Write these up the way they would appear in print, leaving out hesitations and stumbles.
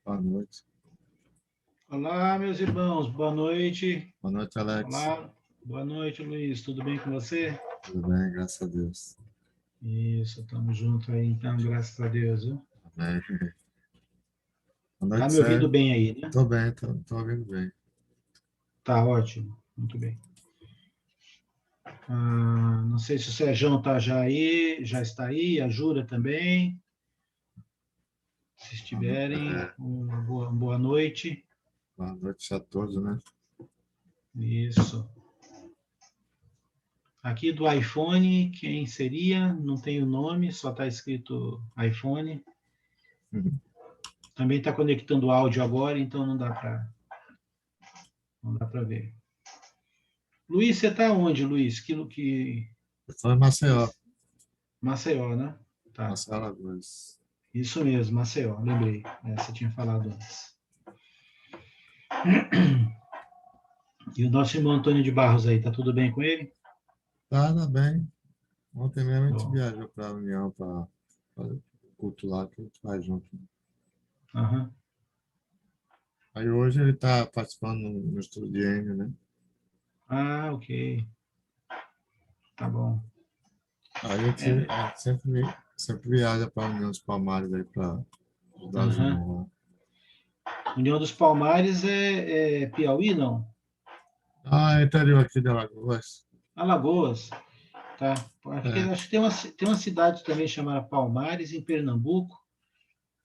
Boa noite. Olá, meus irmãos, boa noite. Boa noite, Alex. Olá, boa noite, Luiz. Tudo bem com você? Tudo bem, graças a Deus. Isso, estamos juntos aí, então, graças a Deus. Viu? Amém. Boa Tá noite, me ouvindo Sérgio. bem aí, né? Estou bem, tô ouvindo bem. Tá ótimo, muito bem. Não sei se o Sérgio tá já aí, já está aí, a Jura também. Se estiverem, uma boa noite. Boa noite a todos, né? Isso. Aqui do iPhone, quem seria? Não tem o nome, só está escrito iPhone. Uhum. Também está conectando o áudio agora, então não dá para ver. Luiz, você está onde, Luiz? Que... Eu estou em Maceió, Maceió, né? Tá. Maceió, Alagoas. Isso mesmo, Maceió, lembrei. Você tinha falado antes. E o nosso irmão Antônio de Barros aí, tá tudo bem com ele? Tá bem. Ontem mesmo a gente Bom. viajou para a União para o culto lá que a gente faz junto. Uhum. Aí hoje ele está participando no estudo de Enio, né? Ah, ok. Tá bom. Aí a gente sempre viaja para a União dos Palmares aí para ajudar os Uhum. irmãos lá. União dos Palmares é Piauí, não? Ah, interior aqui de Alagoas. Alagoas. Tá. É, Acho que tem uma cidade também chamada Palmares, em Pernambuco.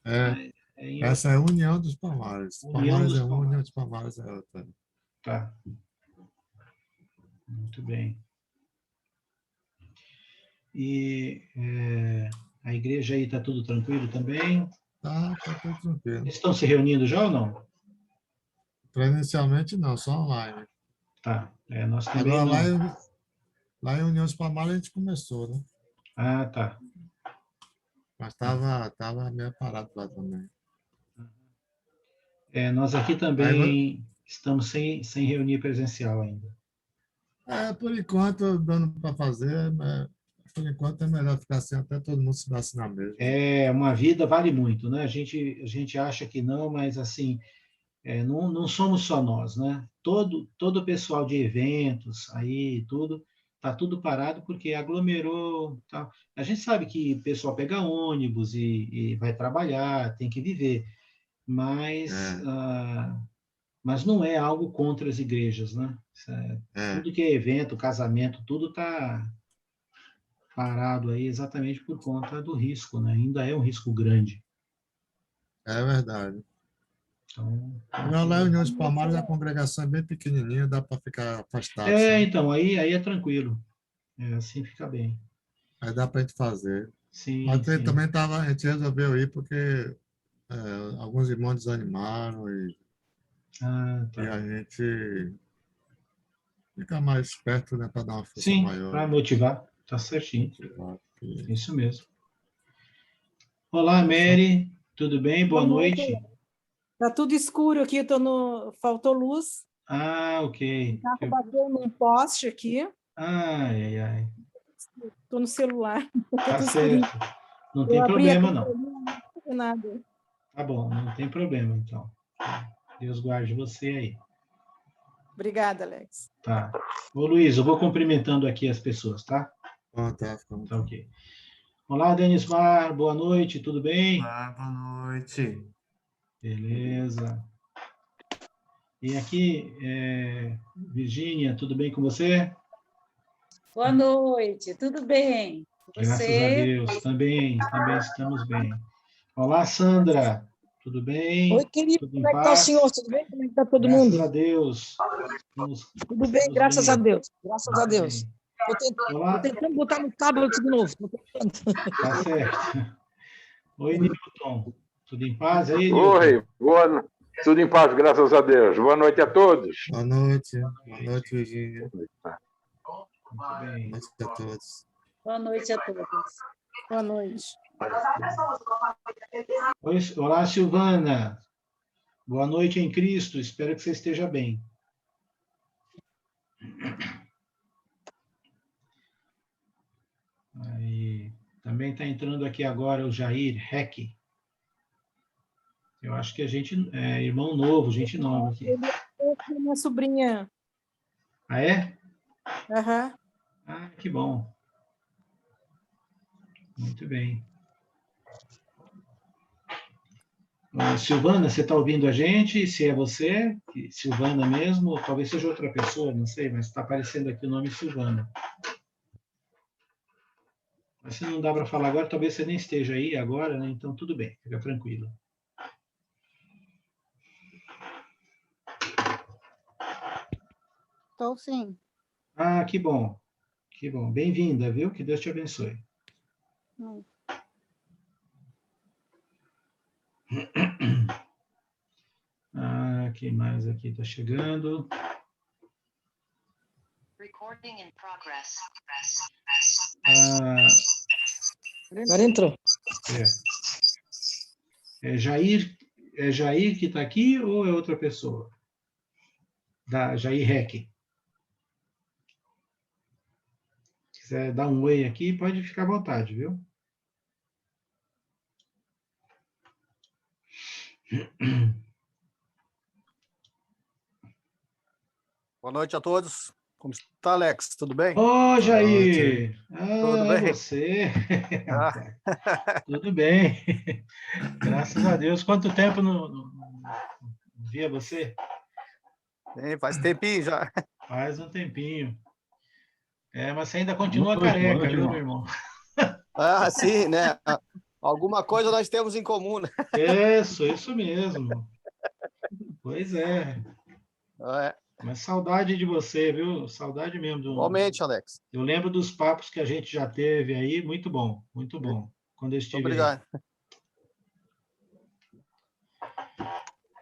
é. Né? Em Essa é a União dos Palmares. União Palmares dos é uma, União dos Palmares. Palmares é outra. Tá. Muito bem. E a igreja aí está tudo tranquilo também? Tá tudo tranquilo. Eles estão se reunindo já ou não? Presencialmente não, só online. Tá. Nós também Agora não. lá em União dos Palmares a gente começou, né? Ah, tá. Mas tava meio parado lá também. Nós aqui Aí, também estamos sem reunir presencial ainda. por enquanto, dando para fazer, mas por enquanto é melhor ficar assim até todo mundo se vacinar mesmo. Uma vida vale muito, né? A gente acha que não, mas assim, não somos só nós, né? Todo o pessoal de eventos aí, tudo, tá tudo parado porque aglomerou, tal. A gente sabe que o pessoal pega ônibus e vai trabalhar, tem que viver, mas, É, mas não é algo contra as igrejas, né? é, Tudo que é evento, casamento, tudo está parado aí exatamente por conta do risco, né? Ainda é um risco grande. é verdade. Então, Agora lá em União dos Palmares a congregação é bem pequenininha, dá para ficar afastado, sabe? então, aí é tranquilo. Assim fica bem. Aí dá para a gente fazer. Sim, Mas sim. também a gente resolveu ir porque é, alguns irmãos desanimaram Ah, e tá. a gente fica mais perto, né, para dar uma força Sim, maior, para né? motivar, tá certinho. Motivar, porque Isso mesmo. Olá, só Mary. Tudo bem? Boa Boa noite. noite. Tá tudo escuro aqui, faltou luz. Ah, O ok. carro bateu num poste aqui. Ai, ai, ai. Tô no celular. Tá Tá tudo escurinho. certo. Não Eu tem abri a problema, câmera não. ali, não tem nada. Tá bom, não tem problema, então. Deus guarde você aí. Obrigada, Alex. Tá. Ô, Luiz, eu vou cumprimentando aqui as pessoas, tá? tá Tá ficando. ok. Olá, Denismar, boa noite, tudo bem? Olá, boa noite. Beleza. E aqui, Virgínia, tudo bem com você? Boa noite, tudo bem? Graças a Você? Deus, também estamos bem. Olá, Sandra, tudo bem? Oi, querido, Tudo em como é que tá o paz? senhor? Tudo bem? Como é que tá todo mundo? Graças a Deus, Tudo bem, estamos graças a bem, Deus. Graças a muito Deus. bem. Tô Olá, tentando botar no tablet de novo. Tô tentando. tá certo. Oi, Nilton, tudo em paz aí, Nilton? Oi, tudo em paz, graças a Deus. Boa noite a todos. Boa noite, Virgínia. Muito bem. Boa noite a todos. Boa noite a todos. Boa noite. Olá, Silvana. Boa noite em Cristo. Espero que você esteja bem. Aí, também está entrando aqui agora o Jair Heck. Eu acho que a gente é irmão novo, gente nova aqui. Minha sobrinha. Ah, é? Aham. Ah, que bom. Muito bem. Silvana, você está ouvindo a gente? Se é você, Silvana mesmo, ou talvez seja outra pessoa, não sei, mas está aparecendo aqui o nome Silvana. Mas se não dá para falar agora, talvez você nem esteja aí agora, né? Então tudo bem, fica tranquilo. Estou sim. Ah, que bom. Que bom. Bem-vinda, viu? Que Deus te abençoe. Ah, quem mais aqui está chegando? Recording in progress. Ah, Agora entrou. é Jair que está aqui ou é outra pessoa? Da Jair Rec. Se quiser dar um oi aqui, pode ficar à vontade, viu? Boa noite a todos. Como está, Alex? Tudo bem? Ô, Boa Jair! Tudo É bem? você! Ah, Tudo bem. Graças a Deus. Quanto tempo não via você? faz tempinho já. Faz um tempinho. Mas você ainda continua careca, viu, meu irmão? Ah, sim, né? Alguma coisa nós temos em comum, né? Isso mesmo. Pois é. É, Mas saudade de você, viu? Saudade mesmo. igualmente, Alex. Eu lembro dos papos que a gente já teve aí. Muito bom, muito bom. Quando eu Muito estive obrigado.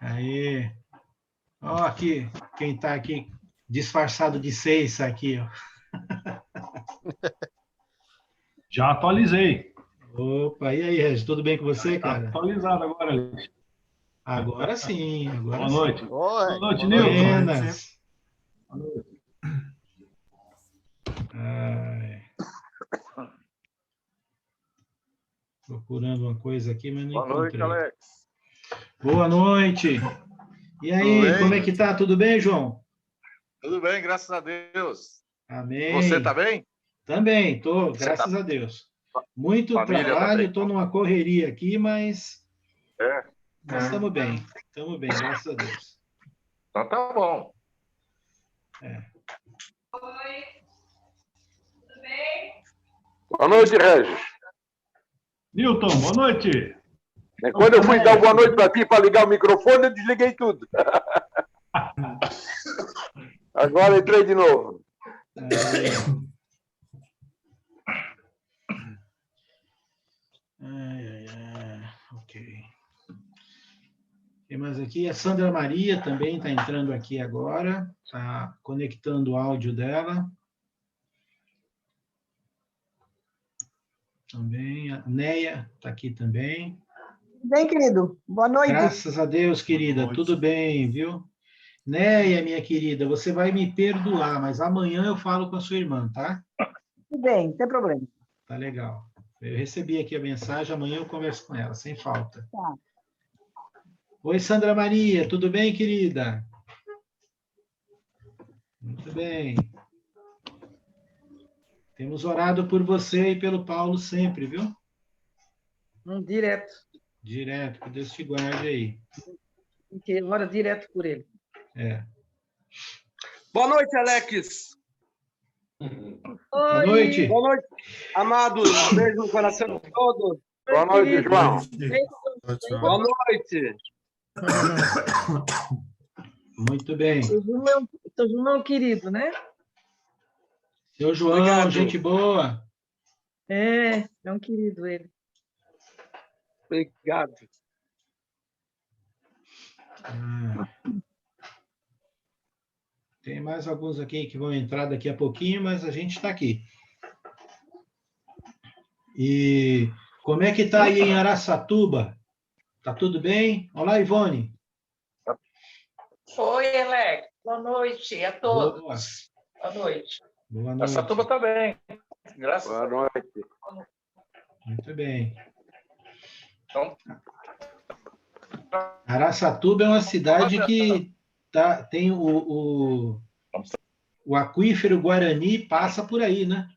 aí. Ó, aqui, quem está aqui disfarçado de seis aqui, ó. Já atualizei. Opa, e aí, Regis, tudo bem com você, Está cara? atualizado agora, Alex. Agora sim, agora Boa sim. noite. Oi, Boa noite, boa noite. Nilton. Buenas. Boa noite. Ai. Procurando uma coisa aqui, mas não Boa noite, encontrei. Alex. Boa noite. E aí, Tudo bem? como é que tá? Tudo bem, João? Tudo bem, graças a Deus. Amém. Você tá bem? Também, tô, Você graças a Deus. Muito Família trabalho, também. estou numa correria aqui, mas É. nós estamos bem. Estamos bem, graças a Deus. Então tá bom. Boa noite, Regis. Nilton, boa noite. Quando eu fui dar uma boa noite para ti para ligar o microfone, eu desliguei tudo. Agora entrei de novo. Ok. Tem mais aqui? A Sandra Maria também está entrando aqui agora. Está conectando o áudio dela. Também. A Neia está aqui também. Bem, querido. Boa noite. Graças a Deus, querida. Tudo bem, viu? Neia, minha querida, você vai me perdoar, mas amanhã eu falo com a sua irmã, tá? Tudo bem, não tem problema. Tá legal. Eu recebi aqui a mensagem, amanhã eu converso com ela, sem falta. Tá. Oi, Sandra Maria, tudo bem, querida? Muito bem. Temos orado por você e pelo Paulo sempre, viu? Direto. Direto, que Deus te guarde aí. Porque ora direto por ele. É. Boa noite, Alex. Boa noite. Boa noite, amados. Um beijo no coração de todos. Boa noite, João. Boa noite. Muito bem. Seu João, querido, né? Seu João, Obrigado. gente boa. É um querido ele. Obrigado. Tem mais alguns aqui que vão entrar daqui a pouquinho, mas a gente está aqui. E como é que está aí em Araçatuba? Tá tudo bem? Olá, Ivone. Oi, Alex. Boa noite a todos. Boa noite. Boa noite. Araçatuba está bem. Graças a Deus. Boa noite. Muito bem. Então, Araçatuba é uma cidade que tem o aquífero Guarani passa por aí, né?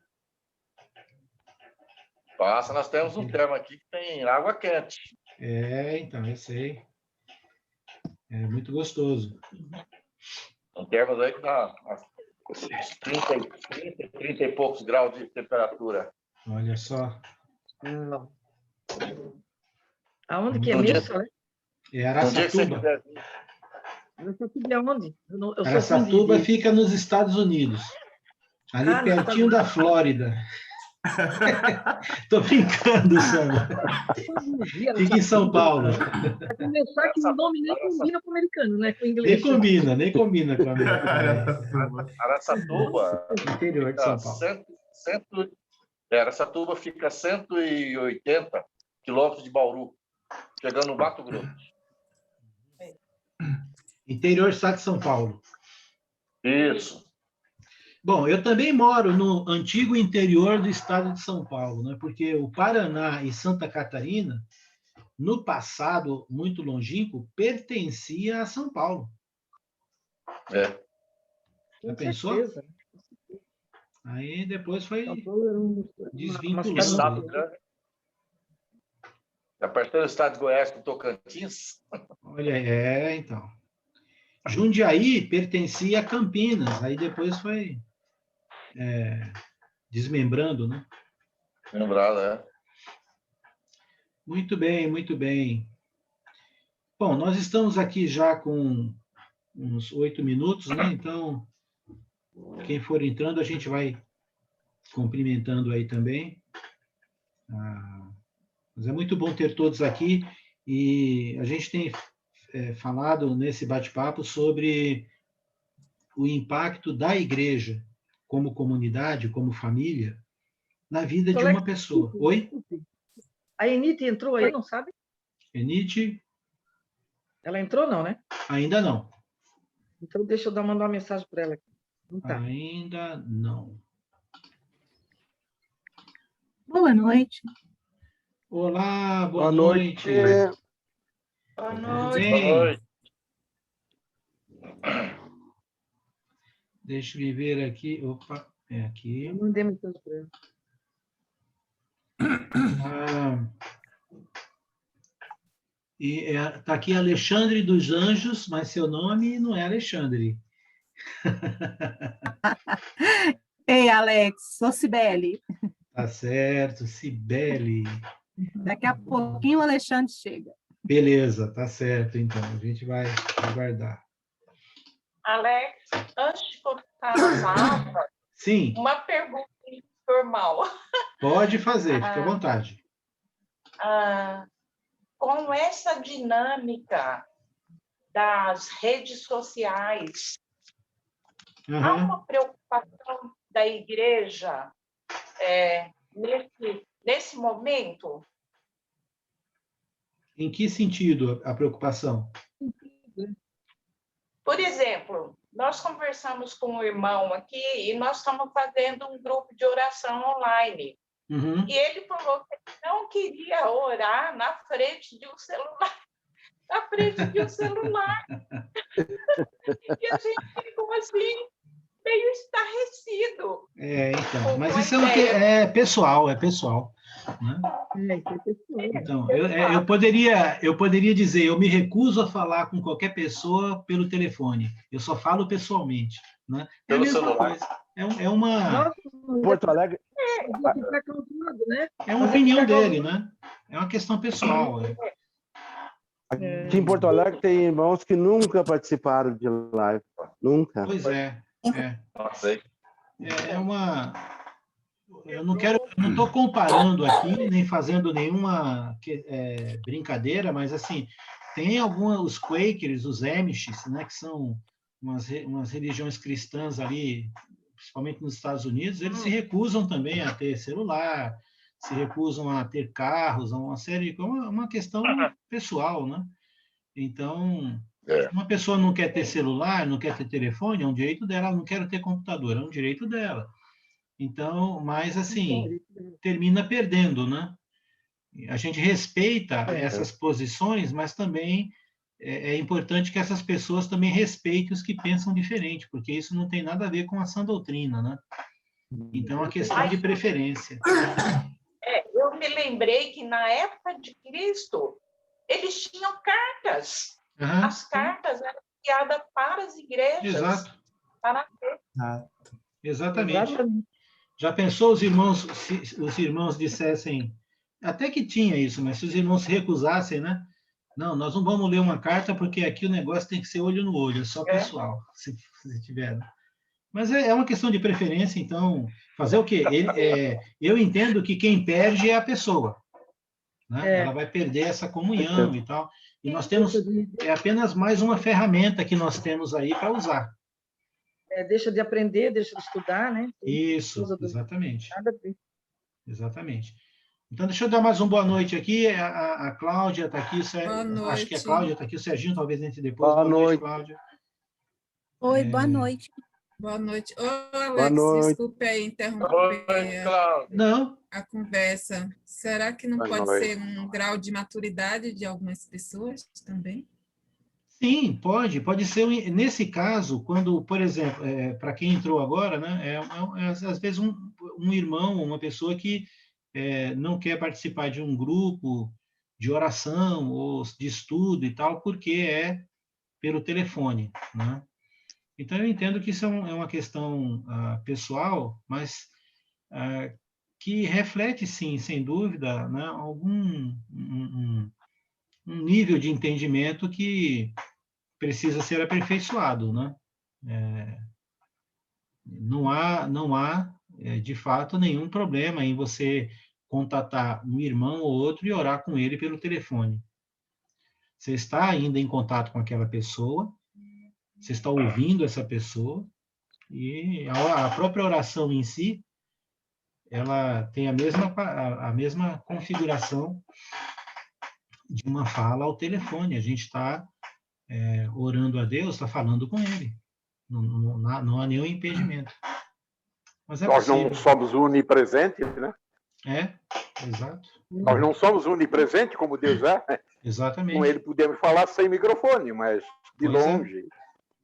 Passa, nós temos um termo aqui que tem água quente. Então, eu sei. É muito gostoso. São termos aí que dá 30 e poucos graus de temperatura. Olha só. Aonde que é mesmo? É Araçatuba. Araçatuba é onde? Eu sou Araçatuba fã fica nos Estados Unidos. Ali pertinho da Flórida. Tô brincando, Sandra. Fica em São Paulo. Para começar, que o nome nem combina com o americano, né? Com o inglês. Nem combina com o americano. Araçatuba, interior de São Paulo. Araçatuba fica a 180 quilômetros de Bauru, chegando no Mato Grosso. Interior do estado de São Paulo. Isso. Bom, eu também moro no antigo interior do estado de São Paulo, né? Porque o Paraná e Santa Catarina, no passado muito longínquo, pertencia a São Paulo. Já pensou? Certeza. Aí depois foi desvinculando. Estado grande. Já pertence o estado de Goiás com Tocantins? Olha, então. Jundiaí pertencia a Campinas, aí depois foi desmembrando, né? Lembrado, Muito bem, muito bem. Bom, nós estamos aqui já com uns 8 minutos, né? Então, quem for entrando, a gente vai cumprimentando aí também. Mas é muito bom ter todos aqui e a gente tem falado nesse bate-papo sobre o impacto da igreja como comunidade, como família, na vida de uma pessoa. Oi? A Enite entrou aí, não sabe? Enite? Ela entrou, não, né? Ainda não. Então, deixa eu mandar uma mensagem para ela aqui. Ainda não. Boa noite. Olá, boa noite. Boa noite. noite. Deixa eu ver aqui. Opa, é aqui. Eu mandei mensagem para ela. Está aqui Alexandre dos Anjos, mas seu nome não é Alexandre. Ei, Alex, sou Cibele. Tá certo, Cibele. Daqui a pouquinho o Alexandre chega. Beleza, tá certo, então. A gente vai aguardar. Alex, antes de começar a palavra, Sim. uma pergunta informal. Pode fazer, fique à vontade. Com essa dinâmica das redes sociais, há uma preocupação da igreja nesse momento? Em que sentido a preocupação? Por exemplo, nós conversamos com um irmão aqui e nós estamos fazendo um grupo de oração online. Uhum. E ele falou que não queria orar na frente de um celular. Na frente de um celular. E a gente ficou assim, meio estarrecido. Então, mas isso é pessoal, né? Então, eu poderia dizer, eu me recuso a falar com qualquer pessoa pelo telefone. Eu só falo pessoalmente, né? É a mesma coisa. É uma... Porto Alegre. É uma opinião dele, né? É uma questão pessoal. Aqui em Porto Alegre tem irmãos que nunca participaram de live. Nunca. Pois é. É uma... Eu não estou comparando aqui, nem fazendo nenhuma brincadeira, mas assim, tem os Quakers, os Amishes, né, que são umas religiões cristãs ali, principalmente nos Estados Unidos, eles se recusam também a ter celular, se recusam a ter carros, uma série, uma questão pessoal, né? Então, uma pessoa não quer ter celular, não quer ter telefone, é um direito dela, ela não quer ter computador, é um direito dela. Então, mas assim, termina perdendo, né? A gente respeita essas posições, mas também é importante que essas pessoas também respeitem os que pensam diferente, porque isso não tem nada a ver com a sã doutrina, né? Então, é uma questão de preferência. Eu me lembrei que na época de Cristo, eles tinham cartas. Aham. As cartas eram enviadas para as igrejas. Exato. Para... Exatamente. Já pensou os irmãos, se os irmãos dissessem, até que tinha isso, mas se os irmãos se recusassem, né? Não, nós não vamos ler uma carta porque aqui o negócio tem que ser olho no olho, é só pessoal, se tiver. Mas é uma questão de preferência, então, fazer o quê? Eu entendo que quem perde é a pessoa, né? Ela vai perder essa comunhão e tal, e nós temos, é apenas mais uma ferramenta que nós temos aí para usar. Deixa de aprender, deixa de estudar, né? Isso, exatamente. Nada a ver. Exatamente. Então, deixa eu dar mais uma boa noite aqui. A Cláudia está aqui. Acho que a Cláudia está aqui. O Serginho talvez entre depois. Boa noite, Cláudia. Oi, boa noite. Boa noite. Ô, Alex, Boa noite. desculpe aí interromper Não. a conversa. Será que não Boa pode noite. ser um grau de maturidade de algumas pessoas também? Sim, pode ser. Nesse caso, quando, por exemplo, para quem entrou agora, né, às vezes um irmão, uma pessoa que não quer participar de um grupo de oração ou de estudo e tal, porque é pelo telefone, né? Então, eu entendo que isso é uma questão pessoal, mas que reflete, sim, sem dúvida, né, algum um nível de entendimento que precisa ser aperfeiçoado, né? Não há, de fato, nenhum problema em você contatar um irmão ou outro e orar com ele pelo telefone. Você está ainda em contato com aquela pessoa, você está ouvindo essa pessoa, e a própria oração em si, ela tem a mesma configuração de uma fala ao telefone. A gente está orando a Deus, está falando com Ele. Não há nenhum impedimento. Mas Nós não somos onipresentes, né? Exato. Nós não somos onipresentes como Deus é. Exatamente. Com Ele podemos falar sem microfone, mas de longe.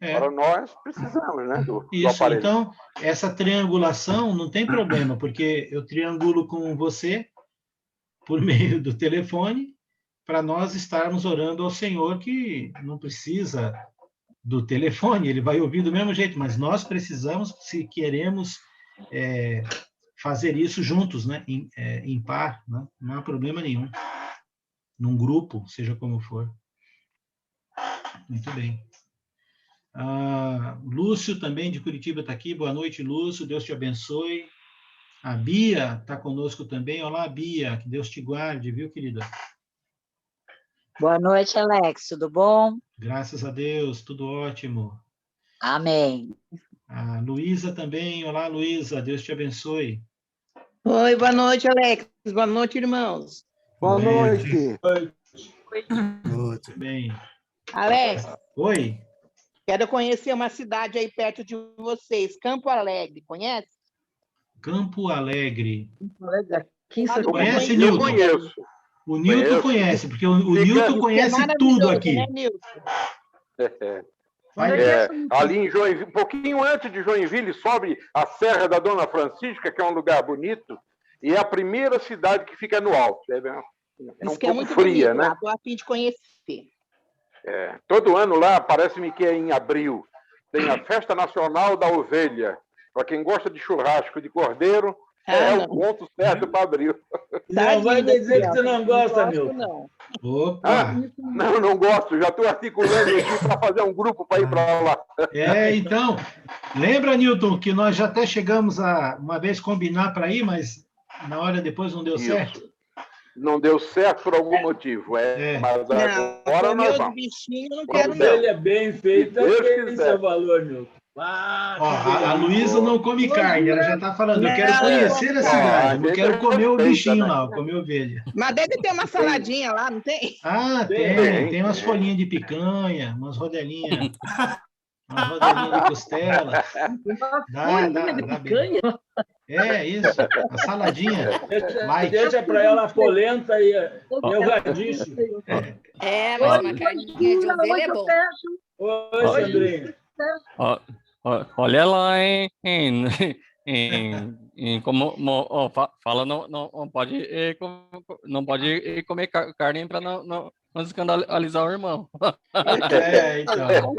Para nós, precisamos, né, do aparelho. Então, essa triangulação não tem problema, porque eu triangulo com você por meio do telefone, para nós estarmos orando ao Senhor, que não precisa do telefone, ele vai ouvir do mesmo jeito, mas nós precisamos, se queremos fazer isso juntos, né, em par, né? Não há problema nenhum, num grupo, seja como for. Muito bem. Lúcio, também, de Curitiba, está aqui. Boa noite, Lúcio, Deus te abençoe. A Bia está conosco também. Olá, Bia, que Deus te guarde, viu, querida? Boa noite, Alex, tudo bom? Graças a Deus, tudo ótimo. Amém. A Luísa também. Olá, Luísa, Deus te abençoe. Oi, boa noite, Alex. Boa noite, irmãos. Boa noite. Muito bem. Alex. Oi. Quero conhecer uma cidade aí perto de vocês, Campo Alegre, conhece? Campo Alegre. Conhece, Nilton? Eu conheço. O Nilton conhece, porque o Nilton conhece tudo aqui. Né, Nilton? Ali em Joinville, um pouquinho antes de Joinville, sobe a Serra da Dona Francisca, que é um lugar bonito, e é a primeira cidade que fica no alto. Um Isso que pouco é muito fria, bonito, né? lá, estou a fim de conhecer. Todo ano lá, parece-me que é em abril, tem a Festa Nacional da Ovelha. Para quem gosta de churrasco de cordeiro, o ponto certo para abril. Não vai dizer que você não gosta, Nilton. Opa! Não gosto, já estou articulando aqui para fazer um grupo para ir para lá. Então, lembra, Nilton, que nós já até chegamos a uma vez combinar para ir, mas na hora depois não deu certo? Não deu certo por algum motivo. Mas agora nós vamos. Bichinho, não quero, não. Ele é bem feito, tem seu valor, Nilton. A Luísa não come carne, ela já está falando, eu quero conhecer a cidade, não quero comer o bichinho lá, comer ovelha. Mas deve ter uma saladinha lá, não tem? Tem umas folhinhas de picanha, umas rodelinhas de costela. Dá bem. Isso, a saladinha. Deixa para ela a polenta e o radicho. Mas uma carninha de ovelha é bom. Oi, Sandrinha. Olha lá, como fala, não pode comer carne para não escandalizar o irmão. Então.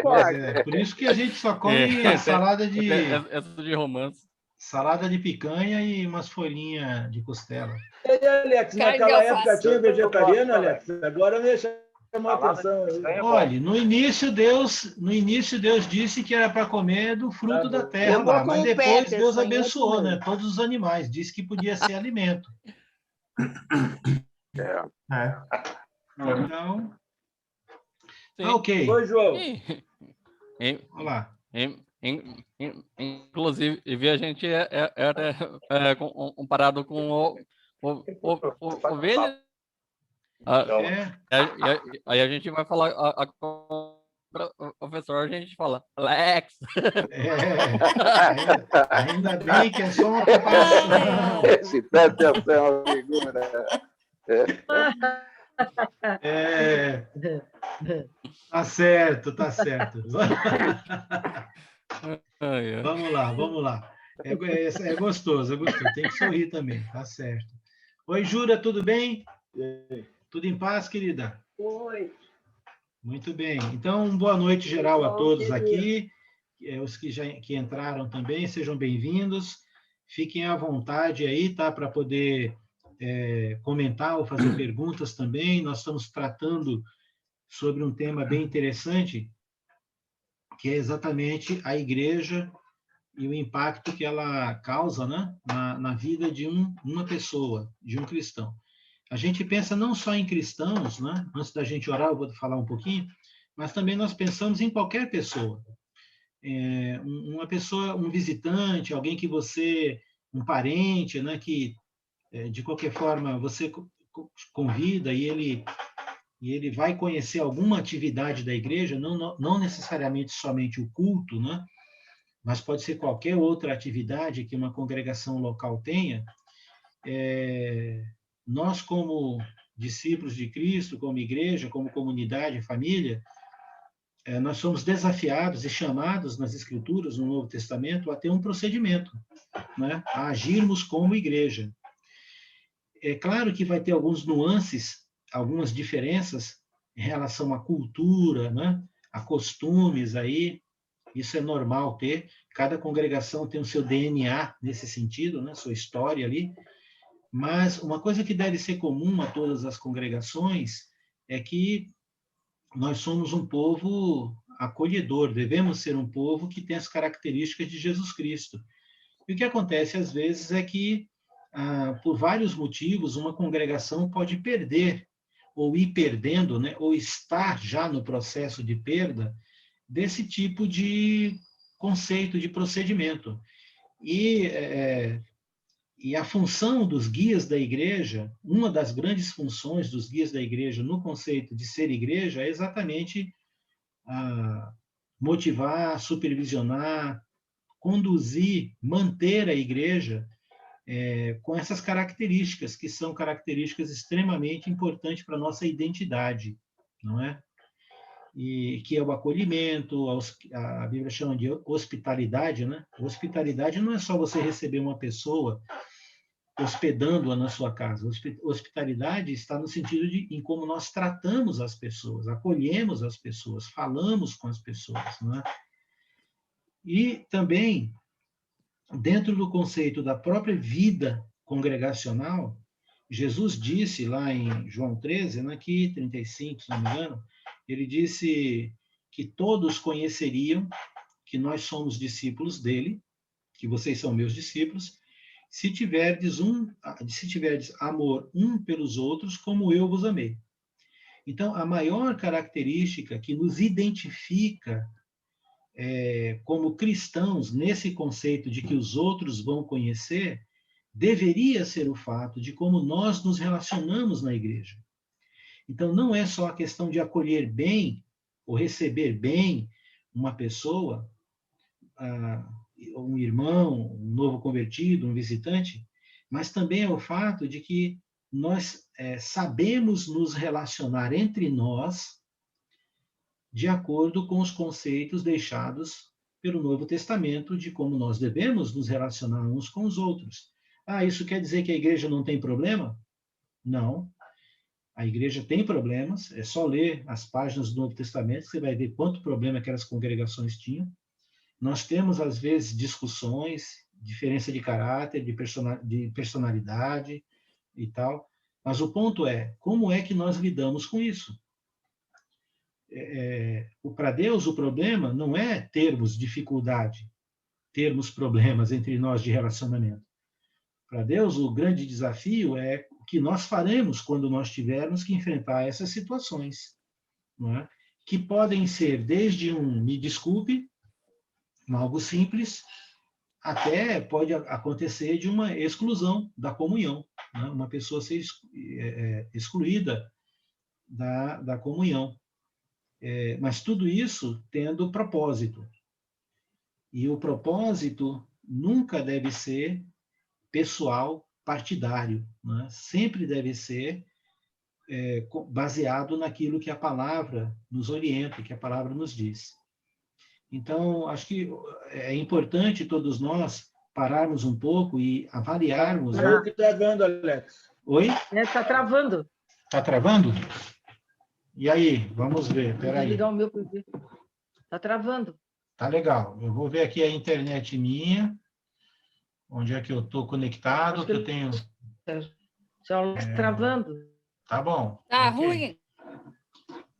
Por isso que a gente só come salada de... Essa de romance. Salada de picanha e umas folhinhas de costela. E aí, Alex, naquela época tinha vegetariano, Alex? Agora me chamou a atenção. Olha, no início Deus disse que era para comer do fruto da terra, lá, mas depois Deus abençoou, né? Todos os animais, disse que podia ser alimento. Então, ok. Oi, João. Olá. Inclusive, a gente é comparado com ovelha. Aí a gente vai falar professor, a gente fala Alex. Ainda bem que é só uma comparação. Esse pede até uma figura. Tá certo. Vamos lá. É gostoso. Tem que sorrir também, tá certo. Oi, Jura, tudo bem? Tudo em paz, querida? Oi. Muito bem. Então, boa noite geral a todos aqui. Os que entraram também, sejam bem-vindos. Fiquem à vontade aí, tá? Para poder comentar ou fazer perguntas também. Nós estamos tratando sobre um tema bem interessante, que é exatamente a igreja e o impacto que ela causa, né, na vida de uma pessoa, de um cristão. A gente pensa não só em cristãos, né? Antes da gente orar, eu vou falar um pouquinho, mas também nós pensamos em qualquer pessoa. Uma pessoa, um visitante, alguém que você, um parente, né, que de qualquer forma você convida e ele vai conhecer alguma atividade da igreja, não necessariamente somente o culto, né? Mas pode ser qualquer outra atividade que uma congregação local tenha. Nós, como discípulos de Cristo, como igreja, como comunidade, família, nós somos desafiados e chamados nas Escrituras, no Novo Testamento, a ter um procedimento, né? A agirmos como igreja. É claro que vai ter alguns nuances, algumas diferenças em relação à cultura, né? A costumes aí, isso é normal ter. Cada congregação tem o seu DNA nesse sentido, né? Sua história ali. Mas uma coisa que deve ser comum a todas as congregações é que nós somos um povo acolhedor, devemos ser um povo que tem as características de Jesus Cristo. E o que acontece às vezes é que, por vários motivos, uma congregação pode perder, ou ir perdendo, né? Ou estar já no processo de perda desse tipo de conceito, de procedimento. E a função dos guias da igreja, uma das grandes funções dos guias da igreja no conceito de ser igreja é exatamente motivar, supervisionar, conduzir, manter a igreja com essas características, que são características extremamente importantes para a nossa identidade, não é? E que é o acolhimento, a Bíblia chama de hospitalidade, né? Hospitalidade não é só você receber uma pessoa hospedando-a na sua casa. Hospitalidade está no sentido em como nós tratamos as pessoas, acolhemos as pessoas, falamos com as pessoas, não é? E também, dentro do conceito da própria vida congregacional, Jesus disse lá em João 13, né, aqui 35, se não me engano, ele disse que todos conheceriam que nós somos discípulos dele, que vocês são meus discípulos, se tiverdes amor um pelos outros, como eu vos amei. Então, a maior característica que nos identifica como cristãos, nesse conceito de que os outros vão conhecer, deveria ser o fato de como nós nos relacionamos na igreja. Então, não é só a questão de acolher bem ou receber bem uma pessoa, um irmão, um novo convertido, um visitante, mas também é o fato de que nós sabemos nos relacionar entre nós de acordo com os conceitos deixados pelo Novo Testamento de como nós devemos nos relacionar uns com os outros. Ah, isso quer dizer que a igreja não tem problema? Não. A igreja tem problemas, é só ler as páginas do Novo Testamento que você vai ver quanto problema aquelas congregações tinham. Nós temos, às vezes, discussões, diferença de caráter, de personalidade e tal, mas o ponto é, como é que nós lidamos com isso? Para Deus, o problema não é termos dificuldade, termos problemas entre nós de relacionamento. Para Deus, o grande desafio é o que nós faremos quando nós tivermos que enfrentar essas situações, não é? Que podem ser desde me desculpe, algo simples, até pode acontecer de uma exclusão da comunhão, né? Uma pessoa ser excluída da comunhão. Mas tudo isso tendo propósito. E o propósito nunca deve ser pessoal, partidário, né? Sempre deve ser baseado naquilo que a palavra nos orienta, que a palavra nos diz. Então, acho que é importante todos nós pararmos um pouco e avaliarmos... Está travando, Alex. Oi? Está travando. Está travando? E aí? Vamos ver, peraí. Vou ligar o meu PV. Está travando. Tá legal. Eu vou ver aqui a internet minha, onde é que eu estou conectado, que eu tenho... Só travando. Tá bom. Tá okay. Ruim?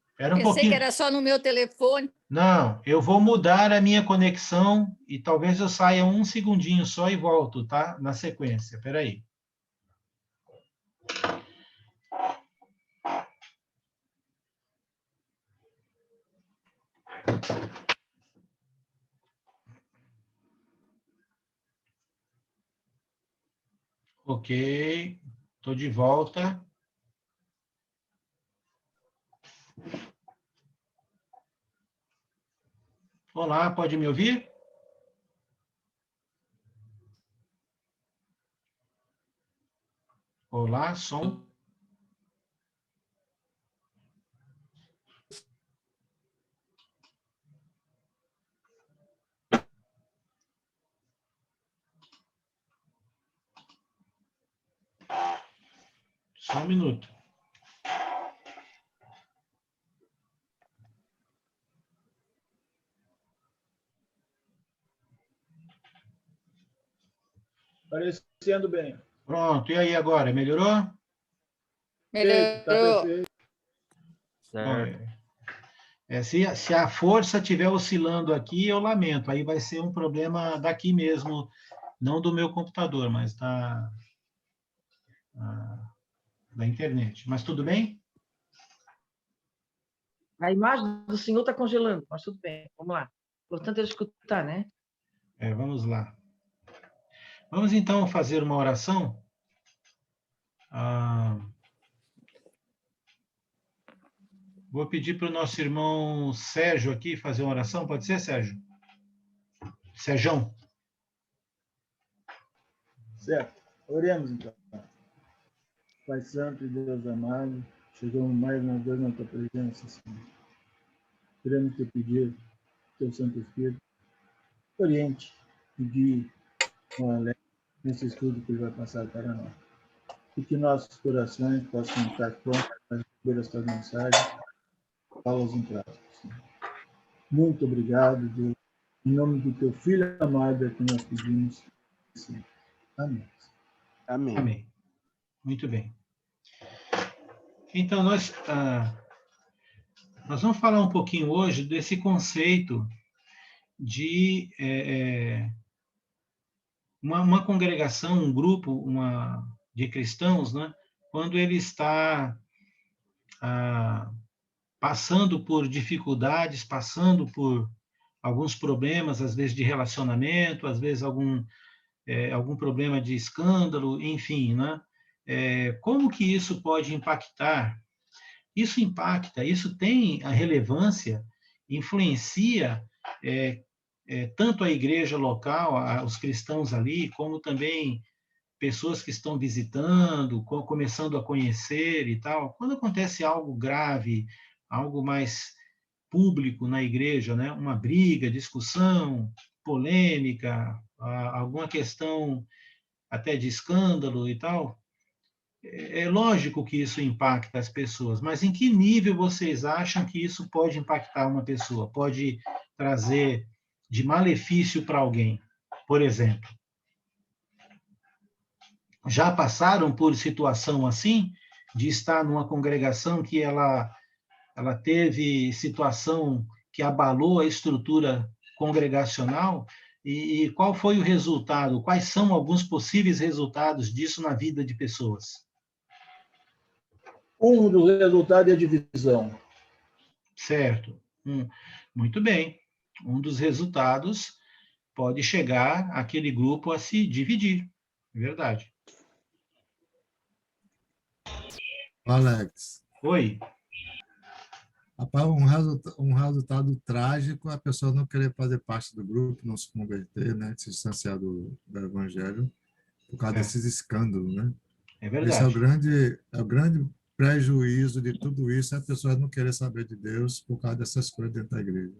Espera um Pensei pouquinho. que era só no meu telefone. Não, eu vou mudar a minha conexão e talvez eu saia um segundinho só e volto, tá? Na sequência. Espera aí. Ok, estou de volta. Olá, pode me ouvir? Olá, som. Só um minuto. Parecendo bem. Pronto, e aí agora? Melhorou? Melhorou. Se a força estiver oscilando aqui, eu lamento. Aí vai ser um problema daqui mesmo, não do meu computador, mas da internet. Mas tudo bem? A imagem do senhor está congelando, mas tudo bem. Vamos lá. Importante é escutar, né? Vamos lá. Vamos, então, fazer uma oração. Vou pedir para o nosso irmão Sérgio aqui fazer uma oração. Pode ser, Sérgio? Sérgio. Certo. Oremos, então. Pai Santo e Deus amado, chegamos mais uma vez na tua presença, Senhor. Queremos te pedir, teu Santo Espírito, oriente e guie o Alex nesse estudo que ele vai passar para nós. E que nossos corações possam estar prontos para receber estas mensagens, aulas em prática, Senhor. Muito obrigado, Deus. Em nome do teu Filho amado é que nós pedimos. Sim. Amém. Amém. Amém. Muito bem. Então, nós vamos falar um pouquinho hoje desse conceito de uma congregação, um grupo de cristãos, né, quando ele está passando por dificuldades, passando por alguns problemas, às vezes de relacionamento, às vezes algum problema de escândalo, enfim, né? Como que isso pode impactar? Isso impacta, isso tem a relevância, influencia tanto a igreja local, os cristãos ali, como também pessoas que estão visitando, começando a conhecer e tal. Quando acontece algo grave, algo mais público na igreja, né? Uma briga, discussão, polêmica, alguma questão até de escândalo e tal, é lógico que isso impacta as pessoas, mas em que nível vocês acham que isso pode impactar uma pessoa? Pode trazer de malefício para alguém, por exemplo? Já passaram por situação assim, de estar numa congregação que ela teve situação que abalou a estrutura congregacional? E qual foi o resultado? Quais são alguns possíveis resultados disso na vida de pessoas? Um dos resultados é a divisão. Certo. Muito bem. Um dos resultados pode chegar aquele grupo a se dividir. Verdade. Alex. Oi. Rapaz, um resultado trágico é a pessoa não querer fazer parte do grupo, não se converter, né? Se distanciar do evangelho por causa desses escândalos, né? É verdade. Esse é o grande prejuízo de tudo isso, é a pessoa não querer saber de Deus por causa dessas coisas dentro da igreja.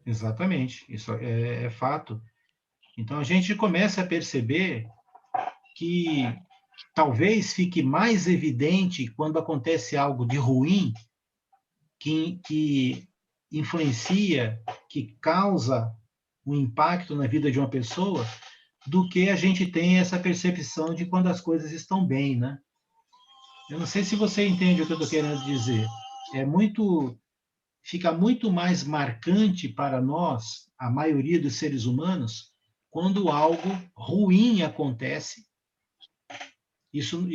Exatamente, isso é fato. Então, a gente começa a perceber que talvez fique mais evidente quando acontece algo de ruim, que influencia, que causa um impacto na vida de uma pessoa, do que a gente tem essa percepção de quando as coisas estão bem, né? Eu não sei se você entende o que eu estou querendo dizer. Fica muito mais marcante para nós, a maioria dos seres humanos, quando algo ruim acontece. Isso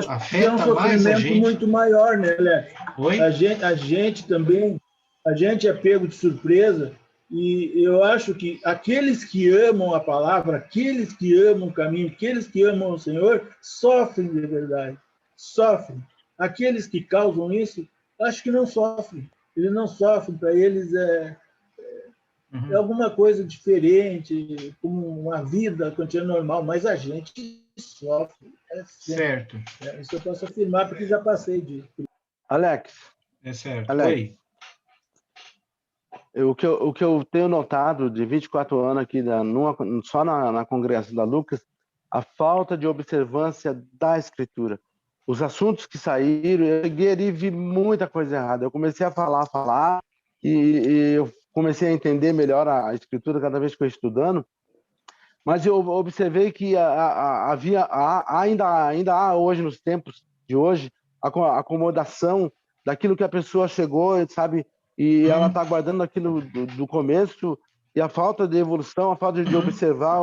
afeta mais a gente. Muito maior, né, Léo? Oi? A gente também, a gente é pego de surpresa, e eu acho que aqueles que amam a palavra, aqueles que amam o caminho, aqueles que amam o Senhor, sofrem de verdade. Sofrem. Aqueles que causam isso, acho que não sofrem. Eles não sofrem, para eles é alguma coisa diferente, como uma vida contínua normal, mas a gente sofre. Certo. Isso eu posso afirmar, porque já passei disso. Alex. É certo. Alex. Oi. O que eu tenho notado de 24 anos aqui, só na congregação da Lucas, a falta de observância da Escritura. Os assuntos que saíram, eu cheguei ali e vi muita coisa errada. Eu comecei a falar, e eu comecei a entender melhor a Escritura cada vez que eu ia estudando, mas eu observei que ainda há hoje, nos tempos de hoje, a acomodação daquilo que a pessoa chegou, sabe, e ela está guardando aquilo do começo, e a falta de evolução, a falta de observar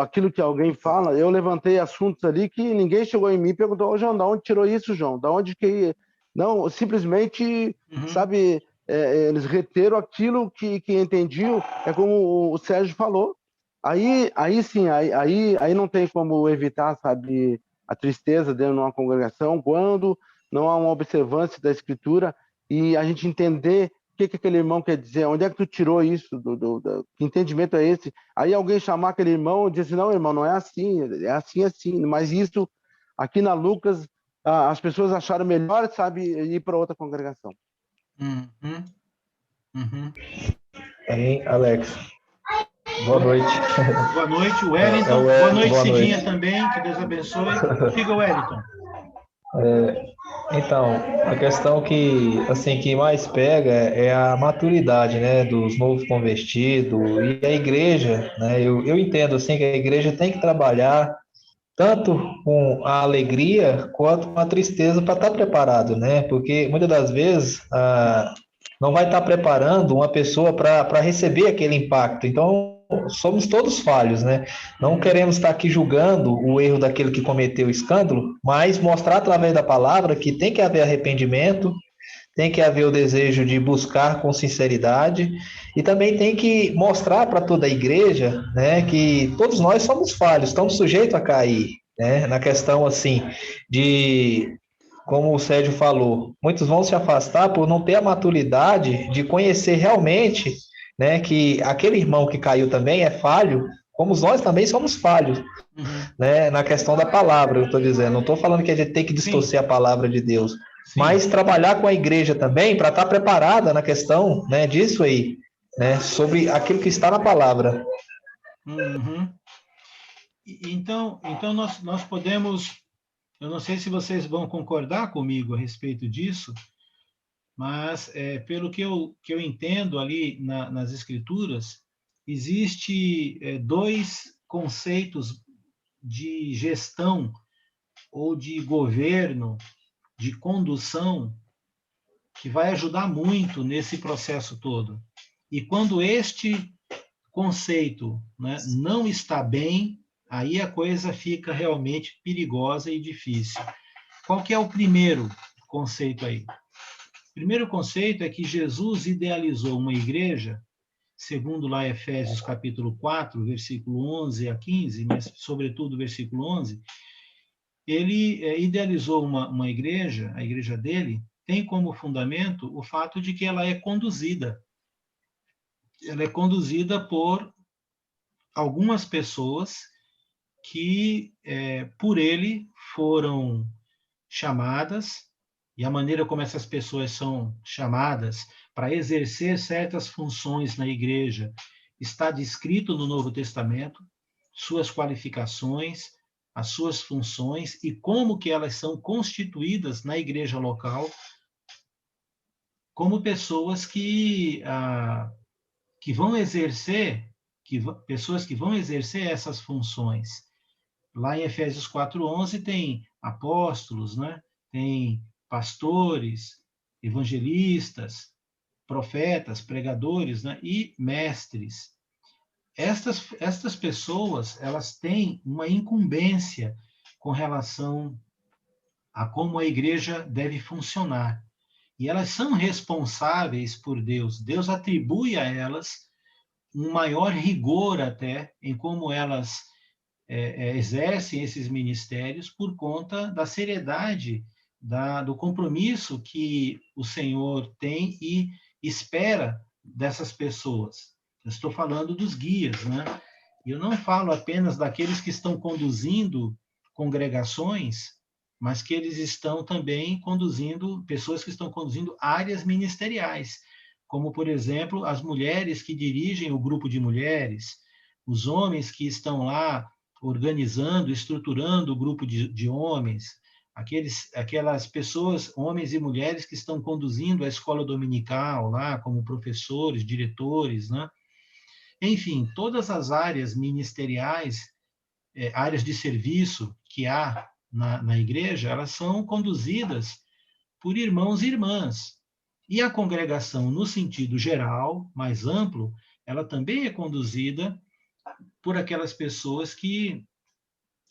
aquilo que alguém fala. Eu levantei assuntos ali que ninguém chegou em mim e perguntou: João, de onde tirou isso, João? Da onde que... Não, simplesmente, sabe, eles reteram aquilo que entendiam, é como o Sérgio falou. Aí sim, aí não tem como evitar, sabe, a tristeza dentro de uma congregação, quando não há uma observância da Escritura e a gente entender o que aquele irmão quer dizer, onde é que tu tirou isso, que entendimento é esse? Aí alguém chamar aquele irmão e dizer assim: não, irmão, não é assim, é assim, assim. Mas isso, aqui na Lucas, as pessoas acharam melhor, sabe, ir para outra congregação. Hein, Alex? Boa noite. Boa noite, Wellington. Boa noite, Cidinha também, que Deus abençoe. Fica, Wellington. Então, a questão que mais pega é a maturidade, né, dos novos convertidos e a igreja, né? Eu entendo assim que a igreja tem que trabalhar tanto com a alegria quanto com a tristeza para estar preparado, né? Porque muitas das vezes não vai estar preparando uma pessoa para receber aquele impacto. Então, somos todos falhos, né? Não queremos estar aqui julgando o erro daquele que cometeu o escândalo, mas mostrar através da palavra que tem que haver arrependimento, tem que haver o desejo de buscar com sinceridade, e também tem que mostrar para toda a igreja, né, que todos nós somos falhos, estamos sujeitos a cair, né? Na questão assim de, como o Sérgio falou, muitos vão se afastar por não ter a maturidade de conhecer realmente né, que aquele irmão que caiu também é falho, como nós também somos falhos, né, na questão da palavra, eu estou dizendo. Não estou falando que a gente tem que distorcer a palavra de Deus, mas trabalhar com a igreja também para estar preparada na questão, né, disso aí, né, sobre aquilo que está na palavra. Então nós podemos, eu não sei se vocês vão concordar comigo a respeito disso, mas pelo que eu entendo ali nas Escrituras, existe dois conceitos de gestão ou de governo, de condução, que vai ajudar muito nesse processo todo. E quando este conceito, né, não está bem, aí a coisa fica realmente perigosa e difícil. Qual que é o primeiro conceito aí? O primeiro conceito é que Jesus idealizou uma igreja, segundo lá Efésios capítulo 4, versículo 11 a 15, mas sobretudo versículo 11, ele idealizou uma igreja, a igreja dele, tem como fundamento o fato de que ela é conduzida. Ela é conduzida por algumas pessoas que, por ele, foram chamadas, e a maneira como essas pessoas são chamadas para exercer certas funções na igreja está descrito no Novo Testamento, suas qualificações, as suas funções e como que elas são constituídas na igreja local como pessoas que vão exercer, pessoas que vão exercer essas funções. Lá em Efésios 4:11 tem apóstolos, né? Tem pastores, evangelistas, profetas, pregadores, né? E mestres. Estas pessoas, elas têm uma incumbência com relação a como a igreja deve funcionar. E elas são responsáveis por Deus. Deus atribui a elas um maior rigor até em como elas exercem esses ministérios por conta da seriedade, do compromisso que o Senhor tem e espera dessas pessoas. Eu estou falando dos guias, né? Eu não falo apenas daqueles que estão conduzindo congregações, mas que eles estão também conduzindo, pessoas que estão conduzindo áreas ministeriais, como, por exemplo, as mulheres que dirigem o grupo de mulheres, os homens que estão lá organizando, estruturando o grupo de homens, aquelas pessoas, homens e mulheres que estão conduzindo a escola dominical lá, como professores, diretores, né? Enfim, todas as áreas ministeriais, áreas de serviço que há na igreja, elas são conduzidas por irmãos e irmãs. E a congregação, no sentido geral, mais amplo, ela também é conduzida por aquelas pessoas que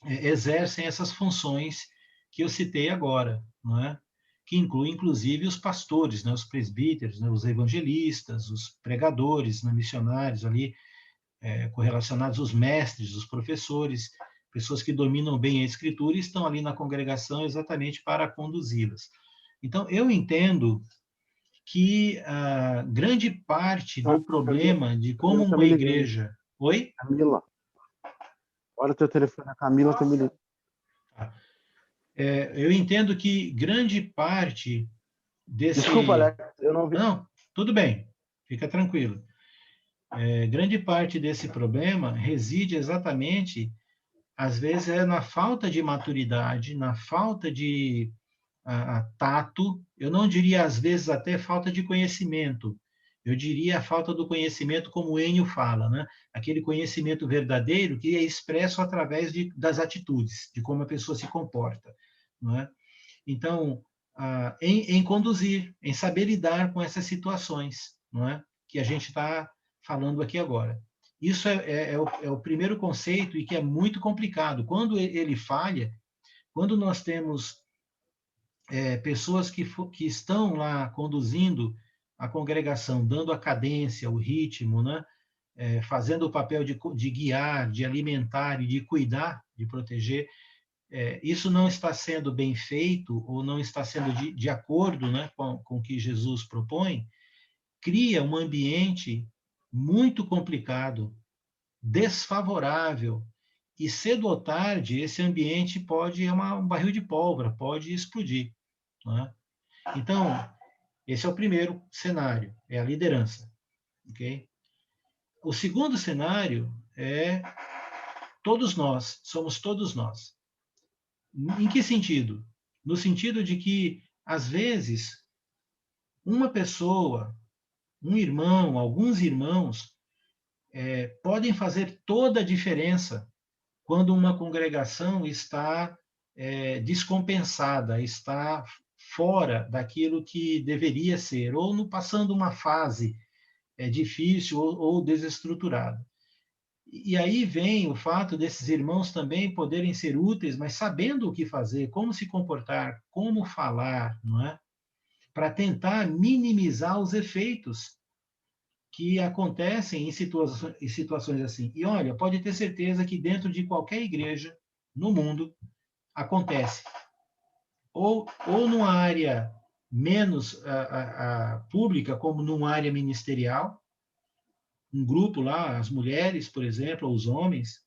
exercem essas funções que eu citei agora, não é? Que inclui, inclusive, os pastores, né? Os presbíteros, né? Os evangelistas, os pregadores, né? Missionários ali, correlacionados, os mestres, os professores, pessoas que dominam bem a Escritura e estão ali na congregação exatamente para conduzi-las. Então, eu entendo que a grande parte do problema de como uma igreja... Oi? Camila. Olha o teu telefone, a Camila está me ligando. Eu entendo que grande parte desse... Desculpa, Alex, eu não vi. Não, tudo bem, fica tranquilo. Grande parte desse problema reside exatamente, às vezes, na falta de maturidade, na falta de tato, eu não diria, às vezes, até falta de conhecimento, eu diria a falta do conhecimento, como o Enio fala, né? Aquele conhecimento verdadeiro que é expresso através das atitudes, de como a pessoa se comporta, não é? Então, em conduzir, em saber lidar com essas situações, não é? Que a gente está falando aqui agora. Isso é o primeiro conceito e que é muito complicado. Quando ele falha, quando nós temos pessoas que estão lá conduzindo a congregação, dando a cadência, o ritmo, né? Fazendo o papel de guiar, de alimentar e de cuidar, de proteger, isso não está sendo bem feito ou não está sendo de acordo, né, com o que Jesus propõe, cria um ambiente muito complicado, desfavorável, e cedo ou tarde esse ambiente é um barril de pólvora, pode explodir. Não é? Então, esse é o primeiro cenário, é a liderança. Okay? O segundo cenário é todos nós, somos todos nós. Em que sentido? No sentido de que, às vezes, uma pessoa, um irmão, alguns irmãos, podem fazer toda a diferença quando uma congregação está descompensada, está fora daquilo que deveria ser, ou passando uma fase difícil ou desestruturada. E aí vem o fato desses irmãos também poderem ser úteis, mas sabendo o que fazer, como se comportar, como falar, não é? Para tentar minimizar os efeitos que acontecem em situações assim. E olha, pode ter certeza que dentro de qualquer igreja no mundo acontece. Ou numa área menos pública, como numa área ministerial, um grupo lá, as mulheres, por exemplo, ou os homens,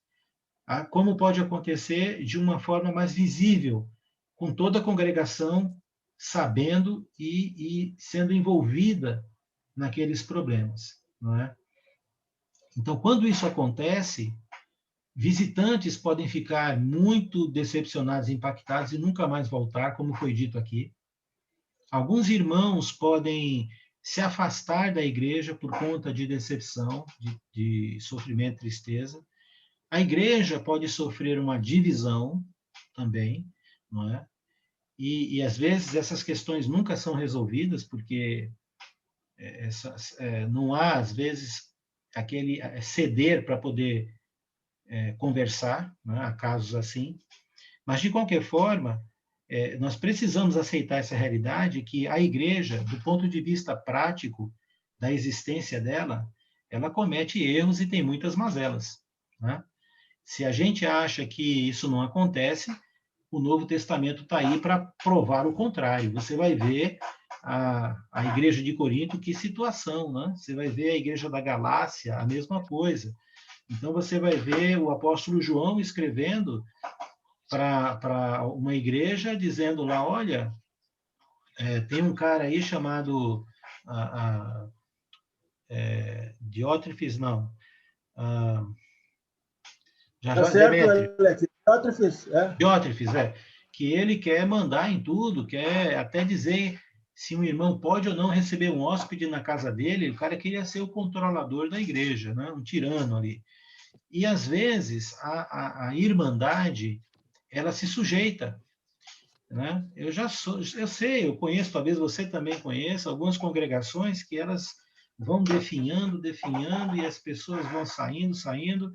como pode acontecer de uma forma mais visível, com toda a congregação sabendo e sendo envolvida naqueles problemas, não é? Então, quando isso acontece, visitantes podem ficar muito decepcionados, impactados e nunca mais voltar, como foi dito aqui. Alguns irmãos podem se afastar da igreja por conta de decepção, de sofrimento e tristeza. A igreja pode sofrer uma divisão também, não é? E às vezes essas questões nunca são resolvidas, porque não há, às vezes, aquele ceder para poder conversar, né? Há casos assim. Mas, de qualquer forma, nós precisamos aceitar essa realidade que a igreja, do ponto de vista prático da existência dela, ela comete erros e tem muitas mazelas, né? Se a gente acha que isso não acontece, o Novo Testamento está aí para provar o contrário. Você vai ver a igreja de Corinto, que situação, né? Você vai ver a igreja da Galácia, a mesma coisa. Então, você vai ver o apóstolo João escrevendo para uma igreja, dizendo lá, olha, tem um cara aí chamado Diótrefes, não. Tá certo, Alex. Diótrefes, que ele quer mandar em tudo, quer até dizer se um irmão pode ou não receber um hóspede na casa dele. O cara queria ser o controlador da igreja, né? Um tirano ali. E, às vezes, a irmandade, ela se sujeita, né? Eu sei, eu conheço, talvez você também conheça, algumas congregações que elas vão definhando, e as pessoas vão saindo,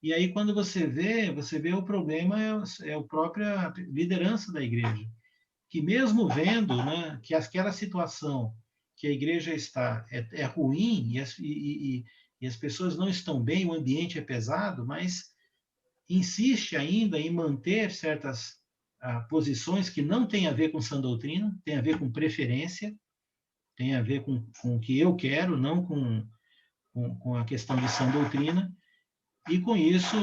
e aí quando você vê o problema é a própria liderança da igreja, que mesmo vendo, né, que aquela situação que a igreja está é ruim e as pessoas não estão bem, o ambiente é pesado, mas insiste ainda em manter certas posições que não têm a ver com sã doutrina, tem a ver com preferência, tem a ver com o que eu quero, não com a questão de sã doutrina, e com isso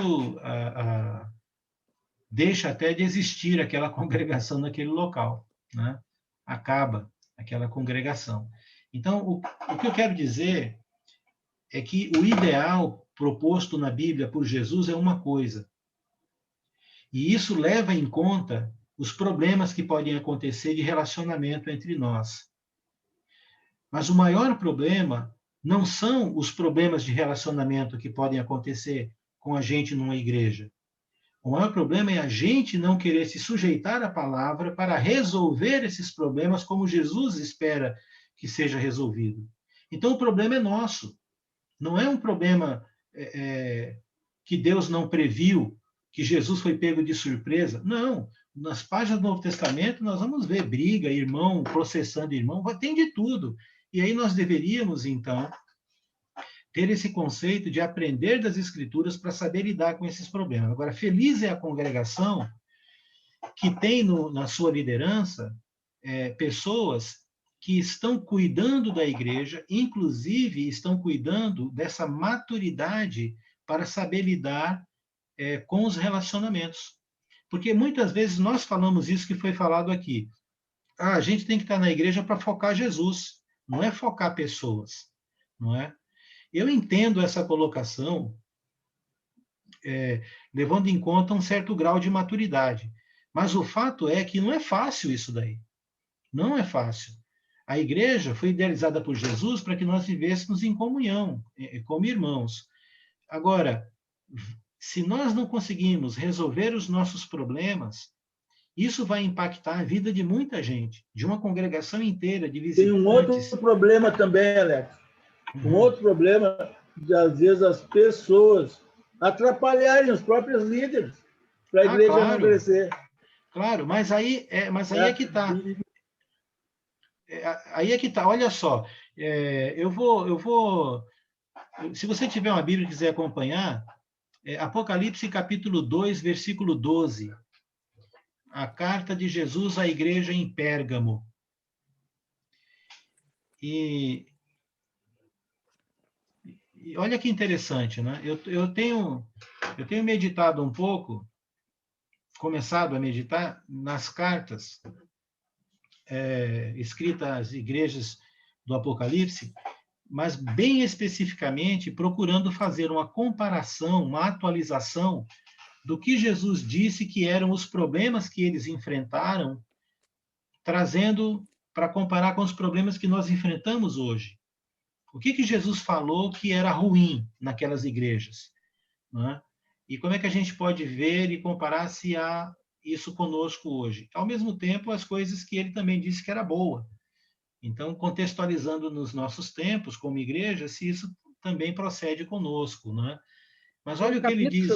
deixa até de existir aquela congregação naquele local, né? Acaba aquela congregação. Então, o que eu quero dizer é que o ideal proposto na Bíblia por Jesus é uma coisa, e isso leva em conta os problemas que podem acontecer de relacionamento entre nós. Mas o maior problema não são os problemas de relacionamento que podem acontecer com a gente numa igreja. O maior problema é a gente não querer se sujeitar à palavra para resolver esses problemas como Jesus espera que seja resolvido. Então, o problema é nosso. Não é um problema que Deus não previu, que Jesus foi pego de surpresa. Não. Nas páginas do Novo Testamento, nós vamos ver briga, irmão processando irmão, tem de tudo. E aí nós deveríamos, então, ter esse conceito de aprender das Escrituras para saber lidar com esses problemas. Agora, feliz é a congregação que tem na sua liderança pessoas que estão cuidando da igreja, inclusive estão cuidando dessa maturidade para saber lidar com os relacionamentos. Porque muitas vezes nós falamos isso que foi falado aqui. A gente tem que estar na igreja para focar Jesus, não é focar pessoas, não é? Eu entendo essa colocação, levando em conta um certo grau de maturidade. Mas o fato é que não é fácil isso daí. Não é fácil. A igreja foi idealizada por Jesus para que nós vivêssemos em comunhão, como irmãos. Agora, se nós não conseguimos resolver os nossos problemas, isso vai impactar a vida de muita gente, de uma congregação inteira, de visitantes. Tem um outro problema também, Alex. Um outro problema de, às vezes, as pessoas atrapalharem os próprios líderes para a igreja não crescer. Claro, mas aí é que está. Aí é que está. Olha só, eu vou. Se você tiver uma Bíblia e quiser acompanhar, Apocalipse capítulo 2, versículo 12. A carta de Jesus à igreja em Pérgamo. E olha que interessante, né? Eu tenho meditado um pouco, começado a meditar nas cartas escritas às igrejas do Apocalipse, mas bem especificamente procurando fazer uma comparação, uma atualização do que Jesus disse que eram os problemas que eles enfrentaram, trazendo para comparar com os problemas que nós enfrentamos hoje. O que Jesus falou que era ruim naquelas igrejas? Né? E como é que a gente pode ver e comparar se há isso conosco hoje? Ao mesmo tempo, as coisas que ele também disse que era boa. Então, contextualizando nos nossos tempos, como igreja, se isso também procede conosco. Né? Mas olha o que ele diz.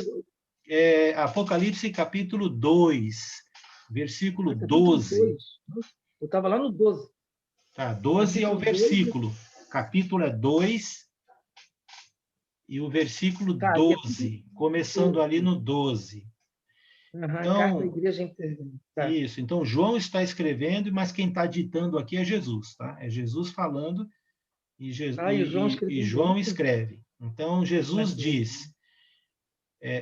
Apocalipse capítulo 2, versículo 12. Eu estava lá no 12. Tá, 12 é o versículo. Capítulo é 2 e o versículo 12, começando ali no 12. Então, isso. Então, João está escrevendo, mas quem está ditando aqui é Jesus, tá? É Jesus falando e João escreve. Então, Jesus diz,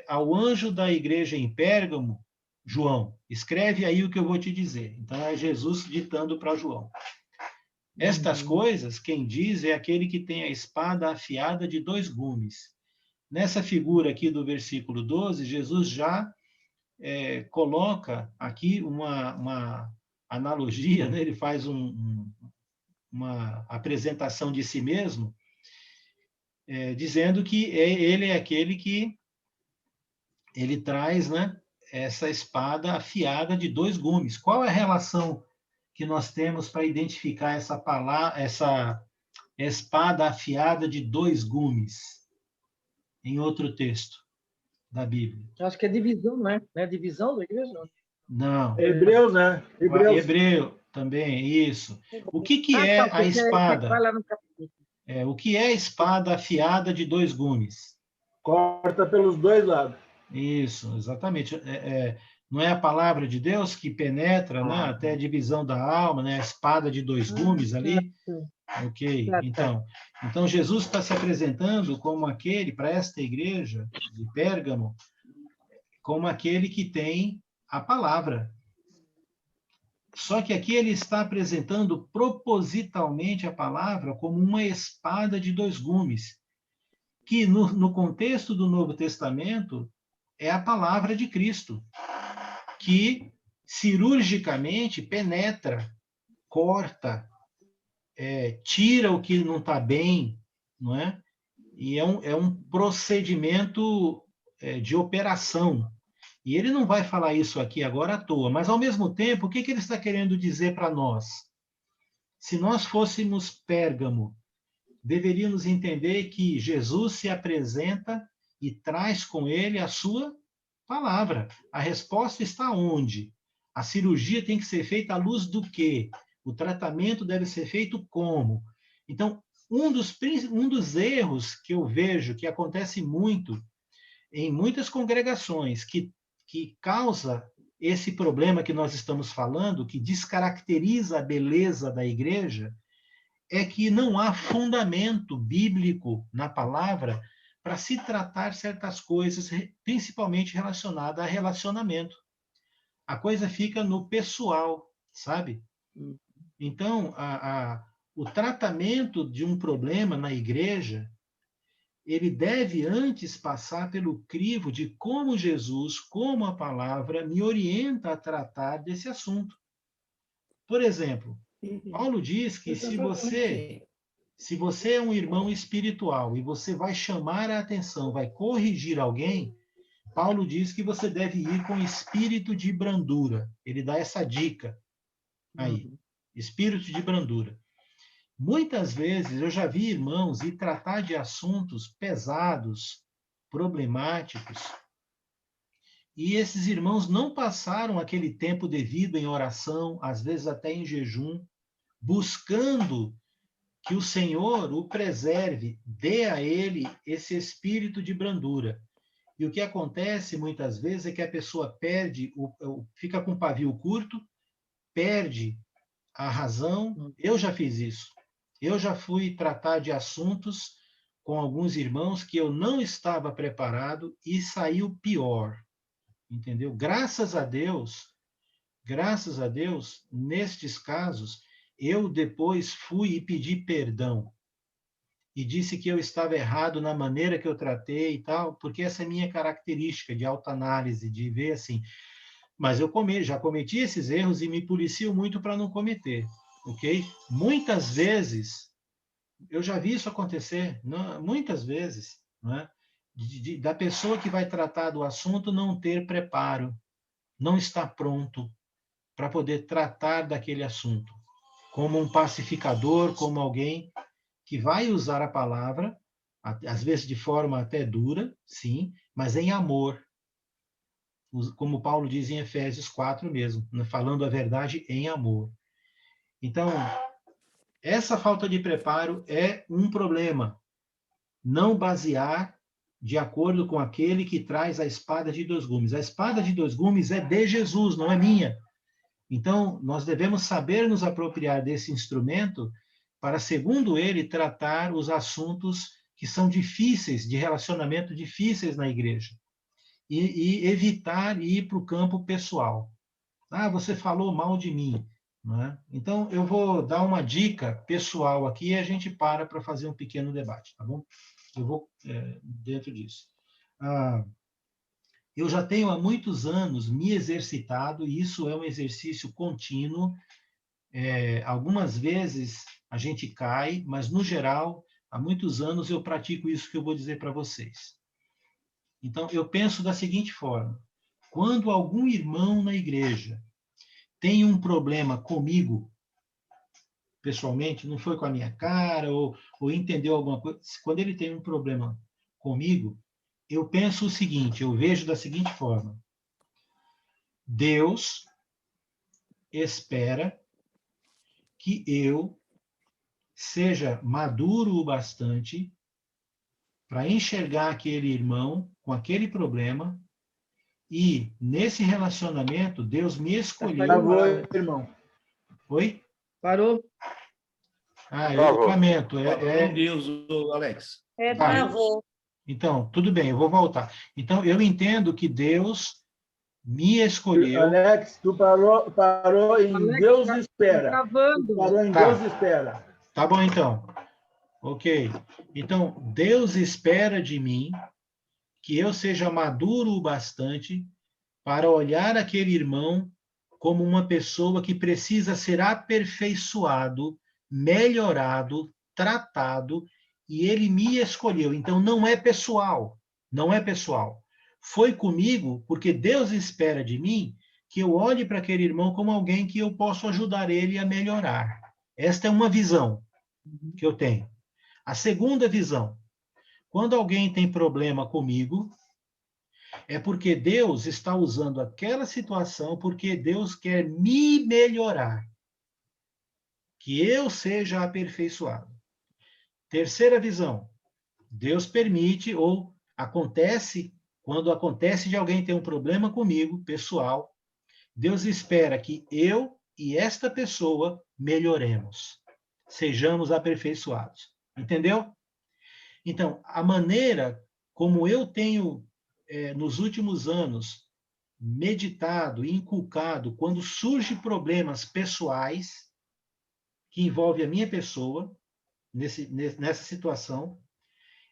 ao anjo da igreja em Pérgamo, João, escreve aí o que eu vou te dizer. Então, é Jesus ditando para João. Estas coisas, quem diz é aquele que tem a espada afiada de 2 gumes. Nessa figura aqui do versículo 12, Jesus já coloca aqui uma analogia, né? Ele faz uma apresentação de si mesmo, dizendo que ele é aquele que ele traz, né, essa espada afiada de 2 gumes. Qual é a relação que nós temos para identificar essa espada afiada de 2 gumes em outro texto da Bíblia? Eu acho que é divisão, não é? Não é divisão da igreja? Não. Hebreus, né? Hebreu também, isso. O que é a espada? O que é a espada afiada de 2 gumes? Corta pelos 2 lados. Isso, exatamente. Não é a palavra de Deus que penetra, né, até a divisão da alma, né, a espada de 2 gumes ali? Ok, então Jesus está se apresentando como aquele, para esta igreja de Pérgamo, como aquele que tem a palavra. Só que aqui ele está apresentando propositalmente a palavra como uma espada de 2 gumes, que no contexto do Novo Testamento é a palavra de Cristo, que cirurgicamente penetra, corta, tira o que não está bem, não é? E é um procedimento de operação. E ele não vai falar isso aqui agora à toa, mas, ao mesmo tempo, o que ele está querendo dizer para nós? Se nós fôssemos Pérgamo, deveríamos entender que Jesus se apresenta e traz com ele a sua palavra. A resposta está onde? A cirurgia tem que ser feita à luz do quê? O tratamento deve ser feito como? Então, um dos erros que eu vejo que acontece muito em muitas congregações, que causa esse problema que nós estamos falando, que descaracteriza a beleza da igreja, é que não há fundamento bíblico na palavra para se tratar certas coisas, principalmente relacionadas a relacionamento. A coisa fica no pessoal, sabe? Então, o tratamento de um problema na igreja, ele deve antes passar pelo crivo de como Jesus, como a palavra, me orienta a tratar desse assunto. Por exemplo, Paulo diz que se você é um irmão espiritual e você vai chamar a atenção, vai corrigir alguém, Paulo diz que você deve ir com espírito de brandura. Ele dá essa dica aí, espírito de brandura. Muitas vezes eu já vi irmãos ir tratar de assuntos pesados, problemáticos, e esses irmãos não passaram aquele tempo devido em oração, às vezes até em jejum, buscando que o Senhor o preserve, dê a ele esse espírito de brandura. E o que acontece muitas vezes é que a pessoa fica com o pavio curto, perde a razão. Eu já fiz isso. Eu já fui tratar de assuntos com alguns irmãos que eu não estava preparado e saiu pior, entendeu? Graças a Deus, nestes casos, eu depois fui e pedi perdão e disse que eu estava errado na maneira que eu tratei e tal, porque essa é a minha característica de autoanálise, de ver assim. Mas eu já cometi esses erros e me policio muito para não cometer, ok? Muitas vezes, eu já vi isso acontecer, muitas vezes, não é? Da pessoa que vai tratar do assunto não ter preparo, não estar pronto para poder tratar daquele assunto, como um pacificador, como alguém que vai usar a palavra, às vezes de forma até dura, sim, mas em amor, como Paulo diz em Efésios 4 mesmo, falando a verdade em amor. Então, essa falta de preparo é um problema. Não basear de acordo com aquele que traz a espada de dois gumes. A espada de dois gumes é de Jesus, não é minha. Então, nós devemos saber nos apropriar desse instrumento para, segundo ele, tratar os assuntos que são difíceis, de relacionamento difíceis na igreja. E evitar ir para o campo pessoal. Ah, você falou mal de mim. Não é? Então, eu vou dar uma dica pessoal aqui e a gente para fazer um pequeno debate, tá bom? Eu vou dentro disso. Eu já tenho há muitos anos me exercitado, e isso é um exercício contínuo. Algumas vezes a gente cai, mas, no geral, há muitos anos eu pratico isso que eu vou dizer para vocês. Então, eu penso da seguinte forma: quando algum irmão na igreja tem um problema comigo, pessoalmente, não foi com a minha cara, ou entendeu alguma coisa, quando ele tem um problema comigo, eu penso o seguinte, eu vejo da seguinte forma: Deus espera que eu seja maduro o bastante para enxergar aquele irmão com aquele problema, e nesse relacionamento Deus me escolheu. Travou, irmão. Oi? Parou. Eu lamento. Deus, Alex. Travou. Então, tudo bem, eu vou voltar. Então, eu entendo que Deus me escolheu. Alex, tu parou em Alex, Deus espera. Gravando. Tu parou em Deus espera. Tá bom, então. Ok. Então, Deus espera de mim que eu seja maduro o bastante para olhar aquele irmão como uma pessoa que precisa ser aperfeiçoado, melhorado, tratado, e ele me escolheu. Então, não é pessoal, não é pessoal. Foi comigo porque Deus espera de mim que eu olhe para aquele irmão como alguém que eu posso ajudar ele a melhorar. Esta é uma visão que eu tenho. A segunda visão: quando alguém tem problema comigo, é porque Deus está usando aquela situação porque Deus quer me melhorar, que eu seja aperfeiçoado. Terceira visão: Deus permite, ou acontece, quando acontece de alguém ter um problema comigo, pessoal, Deus espera que eu e esta pessoa melhoremos, sejamos aperfeiçoados. Entendeu? Então, a maneira como eu tenho, nos últimos anos, meditado e inculcado quando surgem problemas pessoais que envolvem a minha pessoa, nessa situação,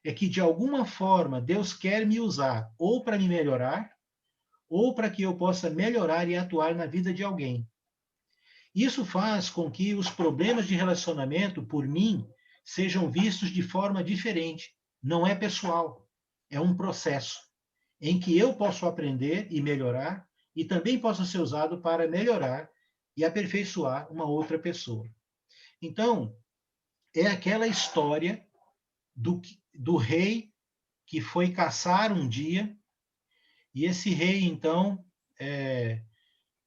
é que, de alguma forma, Deus quer me usar ou para me melhorar, ou para que eu possa melhorar e atuar na vida de alguém. Isso faz com que os problemas de relacionamento, por mim, sejam vistos de forma diferente. Não é pessoal, é um processo em que eu posso aprender e melhorar, e também posso ser usado para melhorar e aperfeiçoar uma outra pessoa. Então, é aquela história do rei que foi caçar um dia, e esse rei, então,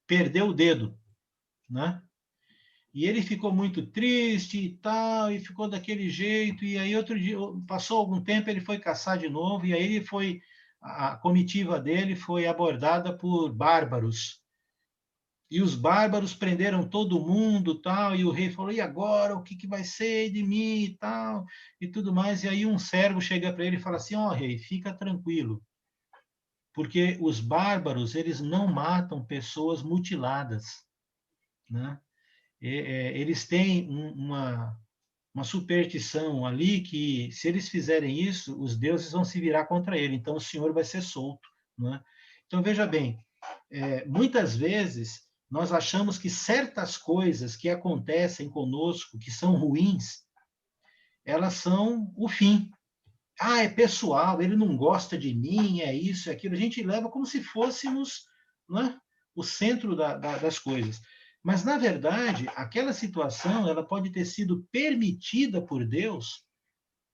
perdeu o dedo, né? E ele ficou muito triste e tal, e ficou daquele jeito, e aí outro dia, passou algum tempo, ele foi caçar de novo, e aí a comitiva dele foi abordada por bárbaros. E os bárbaros prenderam todo mundo, tal, e o rei falou, e agora, o que vai ser de mim, e tal, e tudo mais. E aí um servo chega para ele e fala assim, rei, fica tranquilo, porque os bárbaros, eles não matam pessoas mutiladas, né? Eles têm uma superstição ali que, se eles fizerem isso, os deuses vão se virar contra ele, então o senhor vai ser solto, né? Então, veja bem, muitas vezes nós achamos que certas coisas que acontecem conosco, que são ruins, elas são o fim. É pessoal, ele não gosta de mim, é isso, é aquilo. A gente leva como se fôssemos, né, o centro das coisas. Mas, na verdade, aquela situação ela pode ter sido permitida por Deus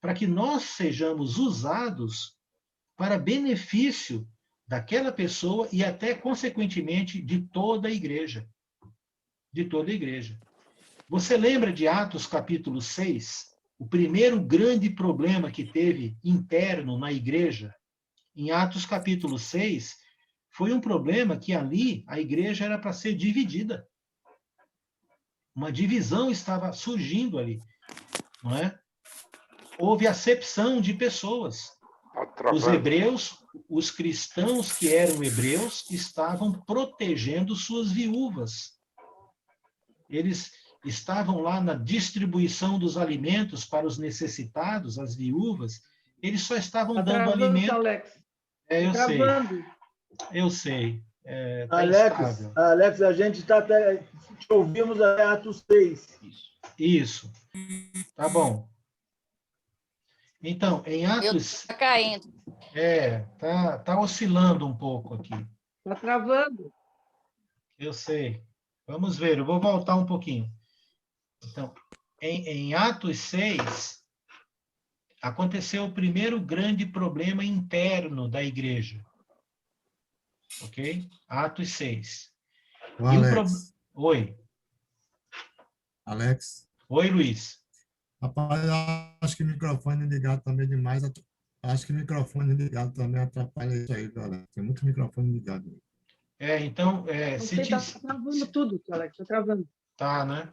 para que nós sejamos usados para benefício daquela pessoa e até, consequentemente, de toda a igreja. De toda a igreja. Você lembra de Atos capítulo 6? O primeiro grande problema que teve interno na igreja, em Atos capítulo 6, foi um problema que ali a igreja era para ser dividida. Uma divisão estava surgindo ali, não é? Houve acepção de pessoas. Os hebreus, os cristãos que eram hebreus, estavam protegendo suas viúvas. Eles estavam lá na distribuição dos alimentos para os necessitados, as viúvas. Eles só estavam dando alimento. Alex. Eu sei. Alex, a gente está até. Te ouvimos até Atos 6. Isso. Tá bom. Então, em Atos. Está caindo. Tá oscilando um pouco aqui. Está travando. Eu sei. Vamos ver, eu vou voltar um pouquinho. Então, em Atos 6, aconteceu o primeiro grande problema interno da igreja. Ok? Atos 6. Oi. Alex. Oi, Luiz. Rapaz, acho que o microfone ligado também demais. Acho que o microfone ligado também atrapalha isso aí, galera. Tem muito microfone ligado. Então. Você está travando tudo, Alex, está travando. Tá, né?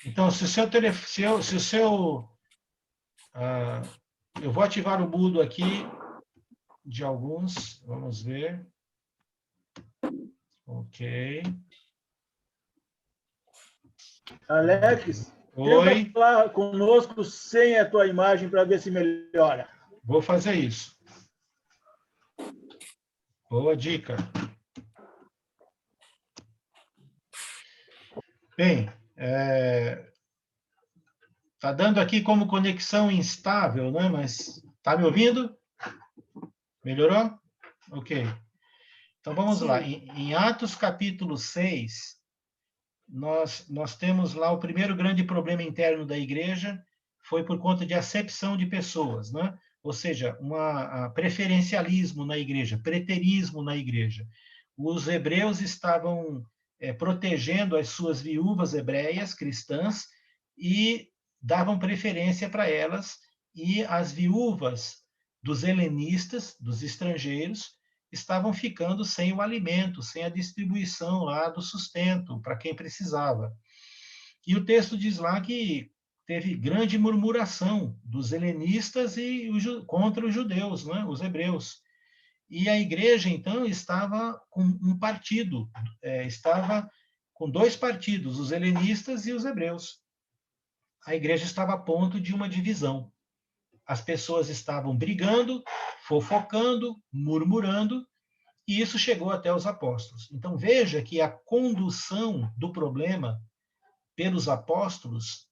Então, se o seu telefone. Se o seu. Eu vou ativar o mudo aqui de alguns. Vamos ver. Ok. Alex, oi. Tenta falar conosco sem a tua imagem para ver se melhora. Vou fazer isso. Boa dica. Bem, tá dando aqui como conexão instável, né? Mas tá me ouvindo? Melhorou? Ok. Então, vamos lá. Em Atos, capítulo 6, nós temos lá o primeiro grande problema interno da igreja, foi por conta de acepção de pessoas, né? Ou seja, preferencialismo na igreja, preterismo na igreja. Os hebreus estavam protegendo as suas viúvas hebreias, cristãs, e davam preferência para elas, e as viúvas dos helenistas, dos estrangeiros, estavam ficando sem o alimento, sem a distribuição lá do sustento para quem precisava. E o texto diz lá que teve grande murmuração dos helenistas contra os judeus, né, os hebreus. E a igreja, então, estava com um partido, estava com dois partidos, os helenistas e os hebreus. A igreja estava a ponto de uma divisão. As pessoas estavam brigando, fofocando, murmurando, e isso chegou até os apóstolos. Então, veja que a condução do problema pelos apóstolos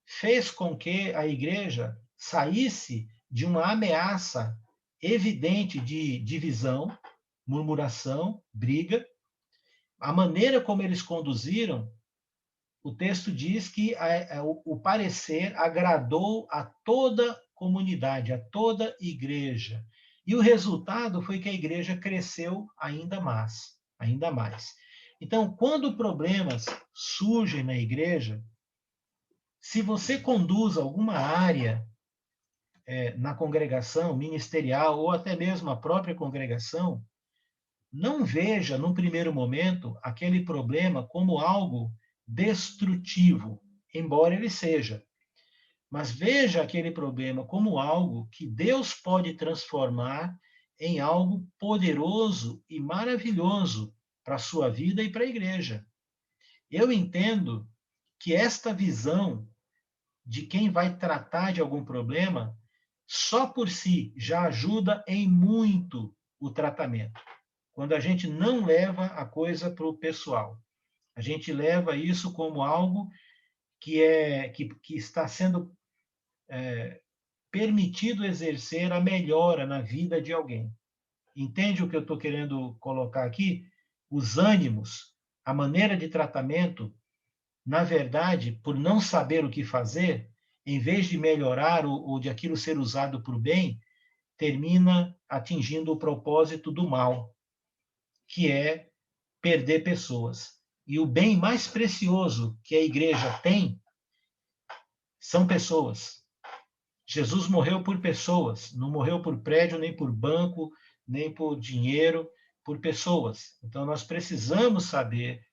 fez com que a igreja saísse de uma ameaça evidente de divisão, murmuração, briga. A maneira como eles conduziram, o texto diz que o parecer agradou a toda comunidade, a toda igreja. E o resultado foi que a igreja cresceu ainda mais. Então, quando problemas surgem na igreja, se você conduz alguma área na congregação ministerial ou até mesmo a própria congregação, não veja, num primeiro momento, aquele problema como algo destrutivo, embora ele seja. Mas veja aquele problema como algo que Deus pode transformar em algo poderoso e maravilhoso para a sua vida e para a igreja. Eu entendo que esta visão de quem vai tratar de algum problema, só por si já ajuda em muito o tratamento. Quando a gente não leva a coisa para o pessoal, a gente leva isso como algo que está sendo permitido exercer a melhora na vida de alguém. Entende o que eu estou querendo colocar aqui? Os ânimos, a maneira de tratamento, na verdade, por não saber o que fazer, em vez de melhorar ou de aquilo ser usado para o bem, termina atingindo o propósito do mal, que é perder pessoas. E o bem mais precioso que a igreja tem são pessoas. Jesus morreu por pessoas, não morreu por prédio, nem por banco, nem por dinheiro, por pessoas. Então, nós precisamos saber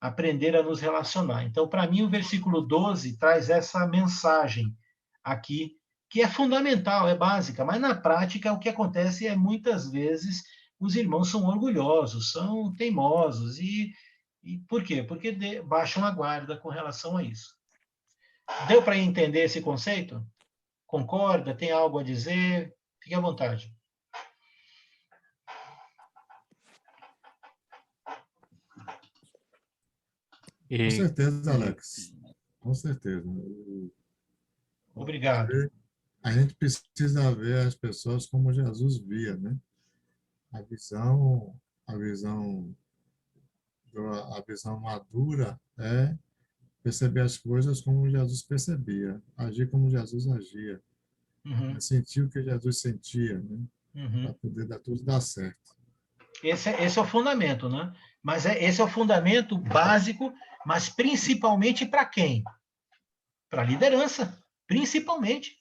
aprender a nos relacionar. Então, para mim, o versículo 12 traz essa mensagem aqui, que é fundamental, é básica, mas na prática o que acontece é muitas vezes os irmãos são orgulhosos, são teimosos. E por quê? Porque baixam a guarda com relação a isso. Deu para entender esse conceito? Concorda? Tem algo a dizer? Fique à vontade. Com certeza, Alex. Com certeza. Obrigado. A gente precisa ver as pessoas como Jesus via, né? A visão madura é perceber as coisas como Jesus percebia, agir como Jesus agia, sentir o que Jesus sentia, né? Para poder dar tudo dar certo. Esse é o fundamento, né? Mas esse é o fundamento básico, mas principalmente para quem? Para a liderança, principalmente.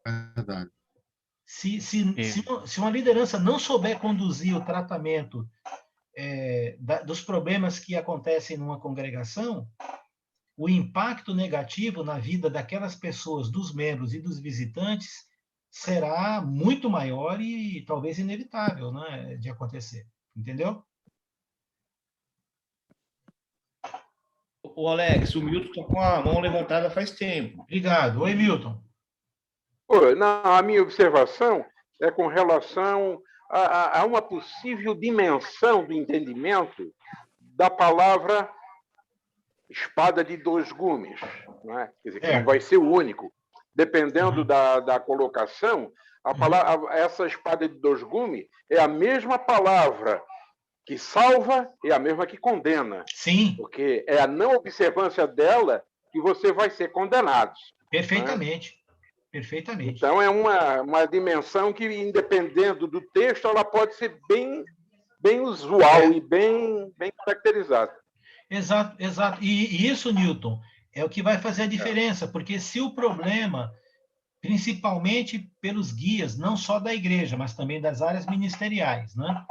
É verdade. Se uma liderança não souber conduzir o tratamento dos problemas que acontecem numa congregação, o impacto negativo na vida daquelas pessoas, dos membros e dos visitantes, será muito maior e talvez inevitável, né, de acontecer. Entendeu? O Alex, o Milton está com a mão levantada faz tempo. Obrigado. Oi, Milton. A minha observação é com relação a uma possível dimensão do entendimento da palavra espada de dois gumes, não é? Quer dizer, que não vai ser o único. Dependendo da colocação, essa espada de dois gumes é a mesma palavra que salva e a mesma que condena. Sim. Porque é a não observância dela que você vai ser condenado. Perfeitamente. Né? Perfeitamente. Então, é uma dimensão que, independendo do texto, ela pode ser bem usual e bem caracterizada. Exato, exato. E isso, Newton, é o que vai fazer a diferença, porque se o problema principalmente pelos guias, não só da igreja, mas também das áreas ministeriais, né?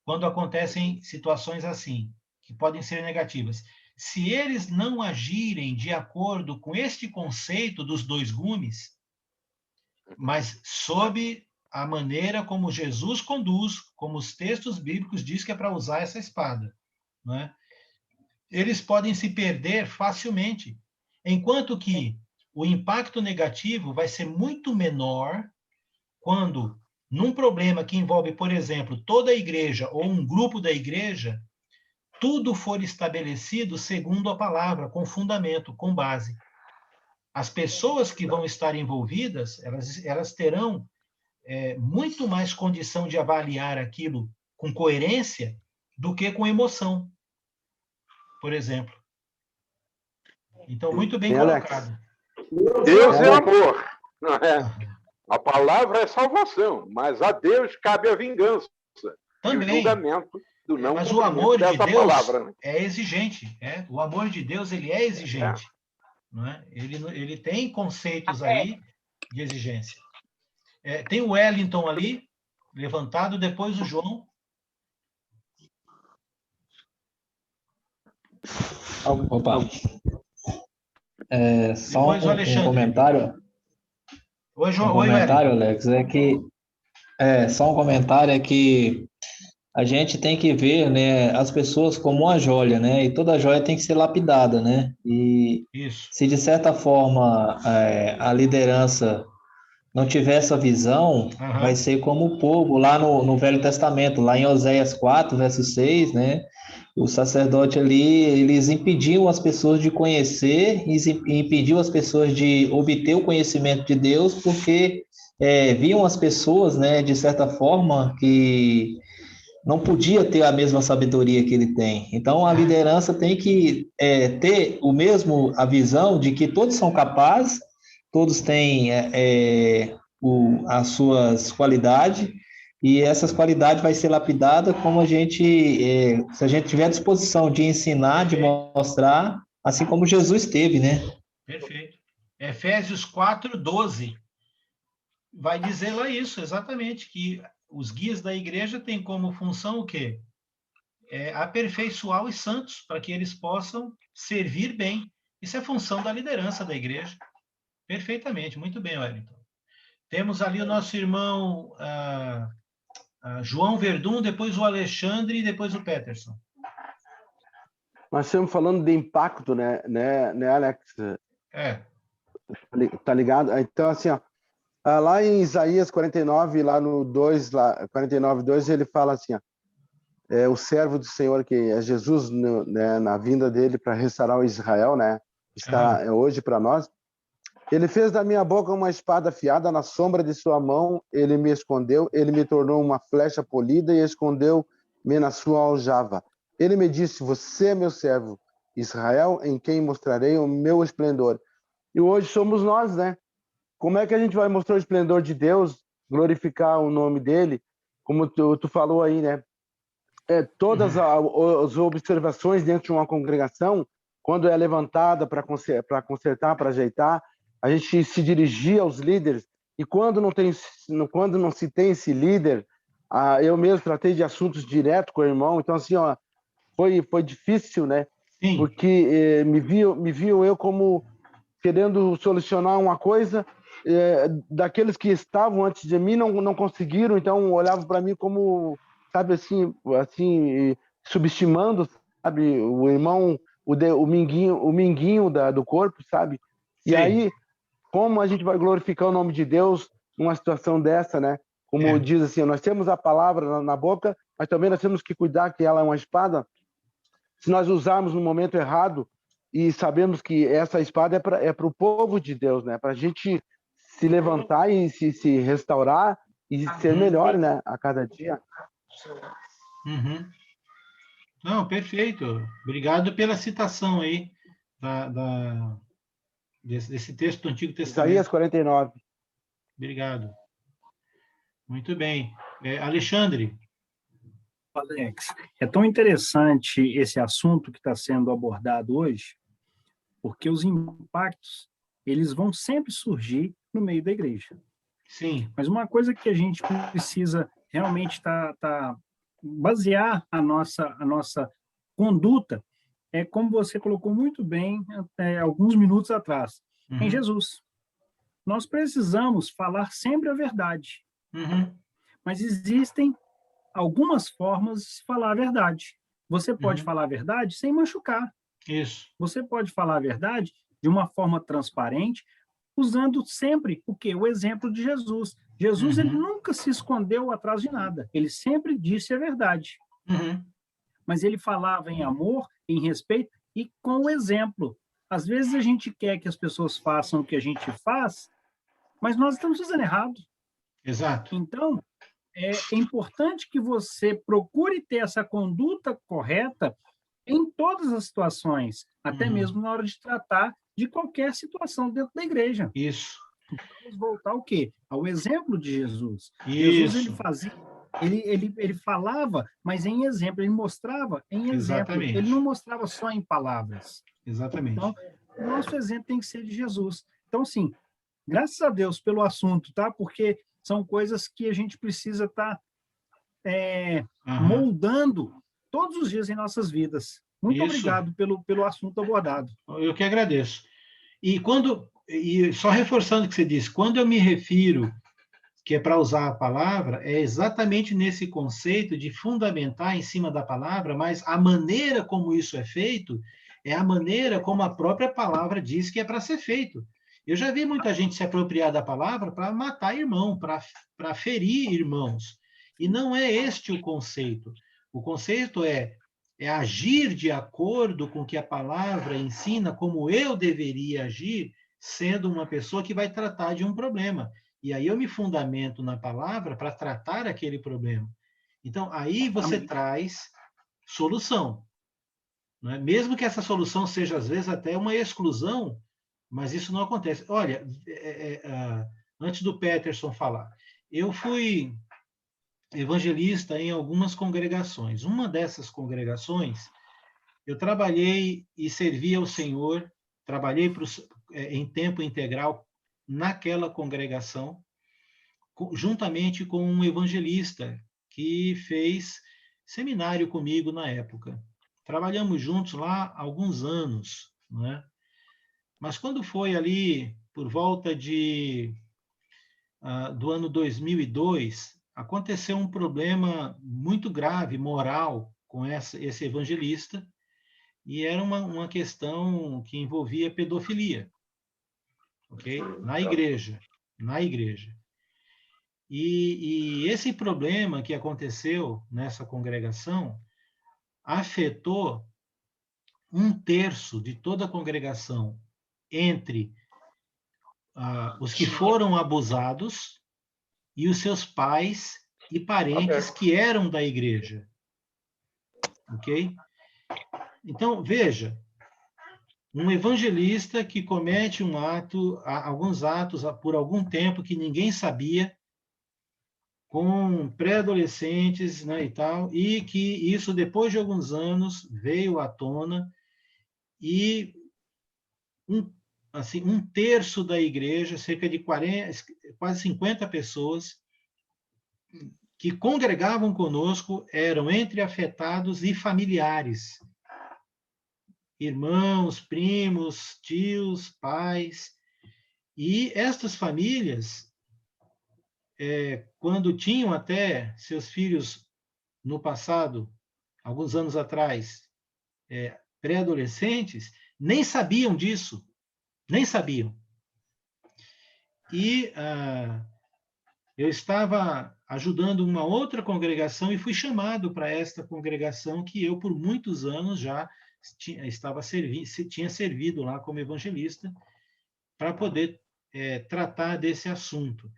Quando acontecem situações assim, que podem ser negativas. Se eles não agirem de acordo com este conceito dos 2 gumes, mas sob a maneira como Jesus conduz, como os textos bíblicos dizem que é para usar essa espada, né? Eles podem se perder facilmente, enquanto que o impacto negativo vai ser muito menor quando, num problema que envolve, por exemplo, toda a igreja ou um grupo da igreja, tudo for estabelecido segundo a palavra, com fundamento, com base. As pessoas que vão estar envolvidas, elas terão muito mais condição de avaliar aquilo com coerência do que com emoção, por exemplo. Então, muito bem colocado. Deus é amor, não é? A palavra é salvação, mas a Deus cabe a vingança. Também. E o julgamento do não Mas o amor de dessa Deus palavra, né? é exigente. O amor de Deus, ele é exigente. Não é? Ele tem conceitos aí de exigência. Tem o Wellington ali, levantado, depois o João. Opa. Só Depois o um Alexandre. comentário. Oi, João. Um comentário, Alex, só um comentário é que a gente tem que ver, né, as pessoas como uma joia, né? E toda joia tem que ser lapidada, né? E Isso. se de certa forma a liderança não tiver essa visão, vai ser como o povo lá no Velho Testamento, lá em Oséias 4, verso 6, né? O sacerdote ali, eles impediam as pessoas de conhecer e impediam as pessoas de obter o conhecimento de Deus, porque viam as pessoas, né, de certa forma, que não podia ter a mesma sabedoria que ele tem. Então, a liderança tem que ter a visão de que todos são capazes, todos têm as suas qualidades, e essas qualidades vai ser lapidada como a gente, se a gente tiver disposição de ensinar, de mostrar, assim como Jesus teve, né? Perfeito. Efésios 4:12 vai dizer lá isso, exatamente, que os guias da igreja têm como função o quê? Aperfeiçoar os santos, para que eles possam servir bem. Isso é função da liderança da igreja. Perfeitamente, muito bem, Wellington. Temos ali o nosso irmão João Verdun, depois o Alexandre e depois o Peterson. Nós estamos falando de impacto, né, Alex? Tá ligado? Então, assim, ó, lá em Isaías 49, lá no 2, 49:2, ele fala assim, ó, o servo do Senhor, que é Jesus, né, na vinda dele para restaurar o Israel, né, está hoje para nós. Ele fez da minha boca uma espada afiada, na sombra de sua mão ele me escondeu, ele me tornou uma flecha polida e escondeu-me na sua aljava. Ele me disse, você é meu servo, Israel, em quem mostrarei o meu esplendor. E hoje somos nós, né? Como é que a gente vai mostrar o esplendor de Deus, glorificar o nome dele? Como tu falou aí, né? Todas as observações dentro de uma congregação, quando é levantada para consertar, para ajeitar, a gente se dirigia aos líderes, e quando não se tem esse líder, eu mesmo tratei de assuntos direto com o irmão, então assim, ó, foi difícil, né? Sim. Porque me viu eu como querendo solucionar uma coisa, daqueles que estavam antes de mim não conseguiram, então olhavam para mim como, sabe, assim subestimando, sabe, o irmão, o minguinho do corpo, sabe? Sim. E aí, como a gente vai glorificar o nome de Deus numa situação dessa, né? Como diz assim, nós temos a palavra na boca, mas também nós temos que cuidar que ela é uma espada. Se nós usarmos no momento errado, e sabemos que essa espada é para o povo de Deus, né? Para a gente se levantar e se restaurar e ser melhor, né? A cada dia. Não, perfeito. Obrigado pela citação aí desse texto do Antigo Testamento. Isaías 49. Obrigado. Muito bem. Alexandre. Alex, é tão interessante esse assunto que está sendo abordado hoje, porque os impactos, eles vão sempre surgir no meio da igreja. Sim. Mas uma coisa que a gente precisa realmente basear a nossa conduta é, como você colocou muito bem alguns minutos atrás, em Jesus. Nós precisamos falar sempre a verdade. Mas existem algumas formas de falar a verdade. Você pode falar a verdade sem machucar. Isso. Você pode falar a verdade de uma forma transparente, usando sempre o quê? O exemplo de Jesus. Jesus ele nunca se escondeu atrás de nada. Ele sempre disse a verdade. Mas ele falava em amor, em respeito e com o exemplo. Às vezes a gente quer que as pessoas façam o que a gente faz, mas nós estamos fazendo errado. Exato. Então, é importante que você procure ter essa conduta correta em todas as situações, até mesmo na hora de tratar de qualquer situação dentro da igreja. Isso. Vamos voltar ao quê? Ao exemplo de Jesus. Isso. Jesus, ele falava, mas em exemplo, ele mostrava em exemplo. Exatamente. Ele não mostrava só em palavras. Exatamente. Então, o nosso exemplo tem que ser de Jesus. Então, sim, graças a Deus pelo assunto, tá? Porque são coisas que a gente precisa estar moldando todos os dias em nossas vidas. Muito obrigado pelo assunto abordado. Eu que agradeço. E só reforçando o que você disse, quando eu me refiro que é para usar a palavra, é exatamente nesse conceito de fundamentar em cima da palavra, mas a maneira como isso é feito é a maneira como a própria palavra diz que é para ser feito. Eu já vi muita gente se apropriar da palavra para matar irmão, para ferir irmãos. E não é este o conceito. O conceito é agir de acordo com o que a palavra ensina, como eu deveria agir, sendo uma pessoa que vai tratar de um problema. E aí eu me fundamento na palavra para tratar aquele problema. Então, aí você traz solução. Não é? Mesmo que essa solução seja, às vezes, até uma exclusão, mas isso não acontece. Olha, antes do Peterson falar, eu fui evangelista em algumas congregações. Uma dessas congregações, eu trabalhei e servi ao Senhor, trabalhei em tempo integral naquela congregação, juntamente com um evangelista que fez seminário comigo na época. Trabalhamos juntos lá há alguns anos, não é? Mas quando foi ali por volta do ano 2002, aconteceu um problema muito grave, moral, com esse evangelista, e era uma questão que envolvia pedofilia, ok? Na igreja. E esse problema que aconteceu nessa congregação afetou 1/3 de toda a congregação, entre os que foram abusados e os seus pais e parentes que eram da igreja. Ok? Então, veja, um evangelista que comete alguns atos por algum tempo que ninguém sabia, com pré-adolescentes, né, e tal, e que isso, depois de alguns anos, veio à tona, e 1/3 da igreja, cerca de quase 50 pessoas, que congregavam conosco, eram entre afetados e familiares. Irmãos, primos, tios, pais. E estas famílias, quando tinham até seus filhos no passado, alguns anos atrás, pré-adolescentes, nem sabiam disso. Nem sabiam. E eu estava ajudando uma outra congregação e fui chamado para esta congregação que eu, por muitos anos, já tinha servido lá como evangelista, para poder tratar desse assunto.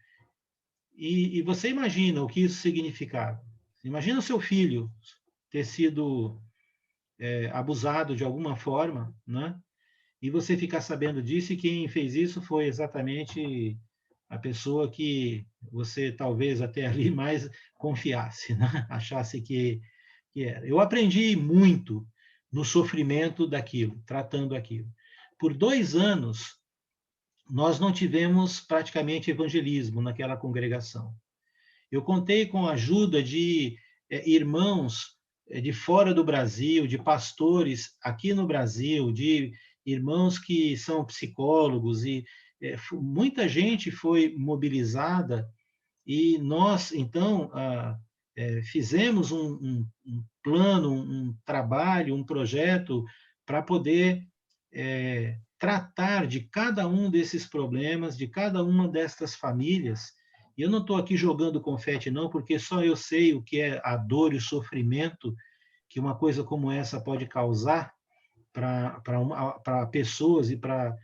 E você imagina o que isso significava. Imagina o seu filho ter sido abusado de alguma forma, né? E você ficar sabendo disso, e quem fez isso foi exatamente a pessoa que você talvez até ali mais confiasse, né? Achasse que era. Eu aprendi muito no sofrimento daquilo, tratando aquilo. Por 2 anos, nós não tivemos praticamente evangelismo naquela congregação. Eu contei com a ajuda de irmãos de fora do Brasil, de pastores aqui no Brasil, de irmãos que são psicólogos, e muita gente foi mobilizada, e nós, então, fizemos um plano, um trabalho, um projeto para poder tratar de cada um desses problemas, de cada uma destas famílias. E eu não estou aqui jogando confete, não, porque só eu sei o que é a dor e o sofrimento que uma coisa como essa pode causar para pessoas e para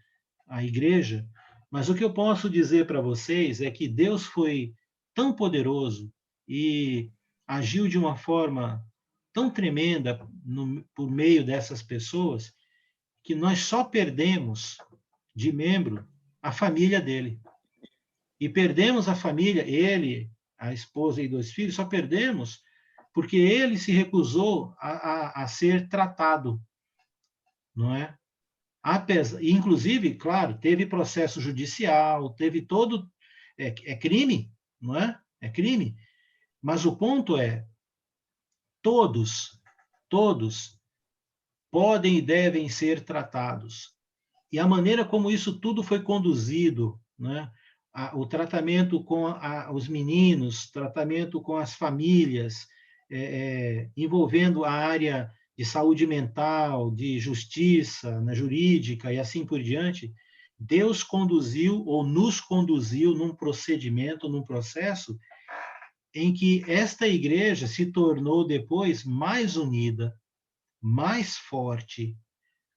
a igreja. Mas o que eu posso dizer para vocês é que Deus foi tão poderoso e agiu de uma forma tão tremenda por meio dessas pessoas, que nós só perdemos de membro a família dele. E perdemos a família, ele, a esposa e 2 filhos, só perdemos porque ele se recusou a ser tratado, não é? Inclusive, claro, teve processo judicial, teve todo... É crime, não é? É crime. Mas o ponto é, todos podem e devem ser tratados. E a maneira como isso tudo foi conduzido, né? O tratamento com os meninos, tratamento com as famílias, envolvendo a área de saúde mental, de justiça, jurídica e assim por diante, Deus conduziu ou nos conduziu num procedimento, num processo em que esta igreja se tornou depois mais unida, mais forte,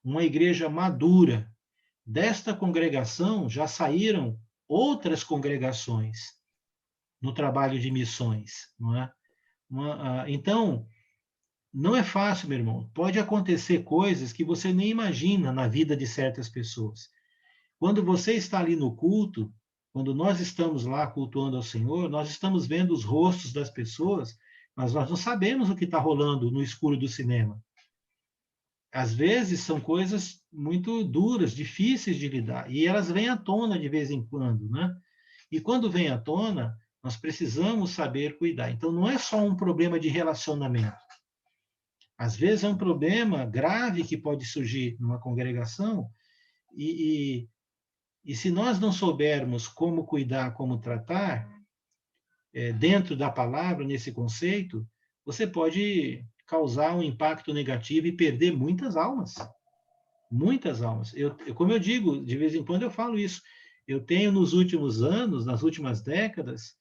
uma igreja madura. Desta congregação já saíram outras congregações no trabalho de missões, não é? Então, não é fácil, meu irmão. Pode acontecer coisas que você nem imagina na vida de certas pessoas. Quando você está ali no culto, quando nós estamos lá cultuando ao Senhor, nós estamos vendo os rostos das pessoas, mas nós não sabemos o que está rolando no escuro do cinema. Às vezes são coisas muito duras, difíceis de lidar, e elas vêm à tona de vez em quando, né? E quando vem à tona, nós precisamos saber cuidar. Então, não é só um problema de relacionamento. Às vezes é um problema grave que pode surgir numa congregação, e se nós não soubermos como cuidar, como tratar, dentro da palavra, nesse conceito, você pode causar um impacto negativo e perder muitas almas. Muitas almas. Como eu digo, de vez em quando eu falo isso. Eu tenho, nos últimos anos, nas últimas décadas,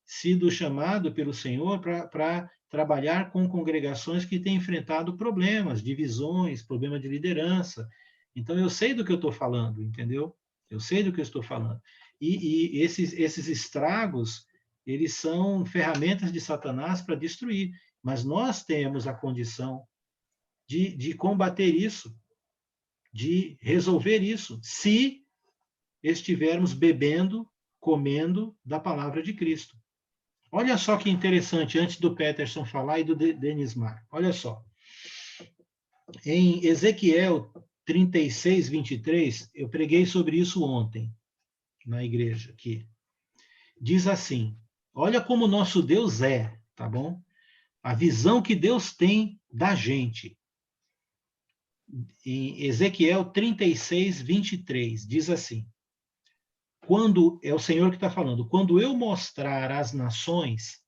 sido chamado pelo Senhor para trabalhar com congregações que têm enfrentado problemas, divisões, problema de liderança. Então, eu sei do que eu estou falando, entendeu? Eu sei do que eu estou falando. E esses estragos, eles são ferramentas de Satanás para destruir. Mas nós temos a condição de combater isso, de resolver isso, se estivermos bebendo, comendo da palavra de Cristo. Olha só que interessante, antes do Peterson falar e do Denismar. Olha só. Em Ezequiel 36, 23, eu preguei sobre isso ontem, na igreja aqui. Diz assim, olha como nosso Deus é, tá bom? A visão que Deus tem da gente. Em Ezequiel 36, 23, diz assim, é o Senhor que está falando, quando eu mostrar às nações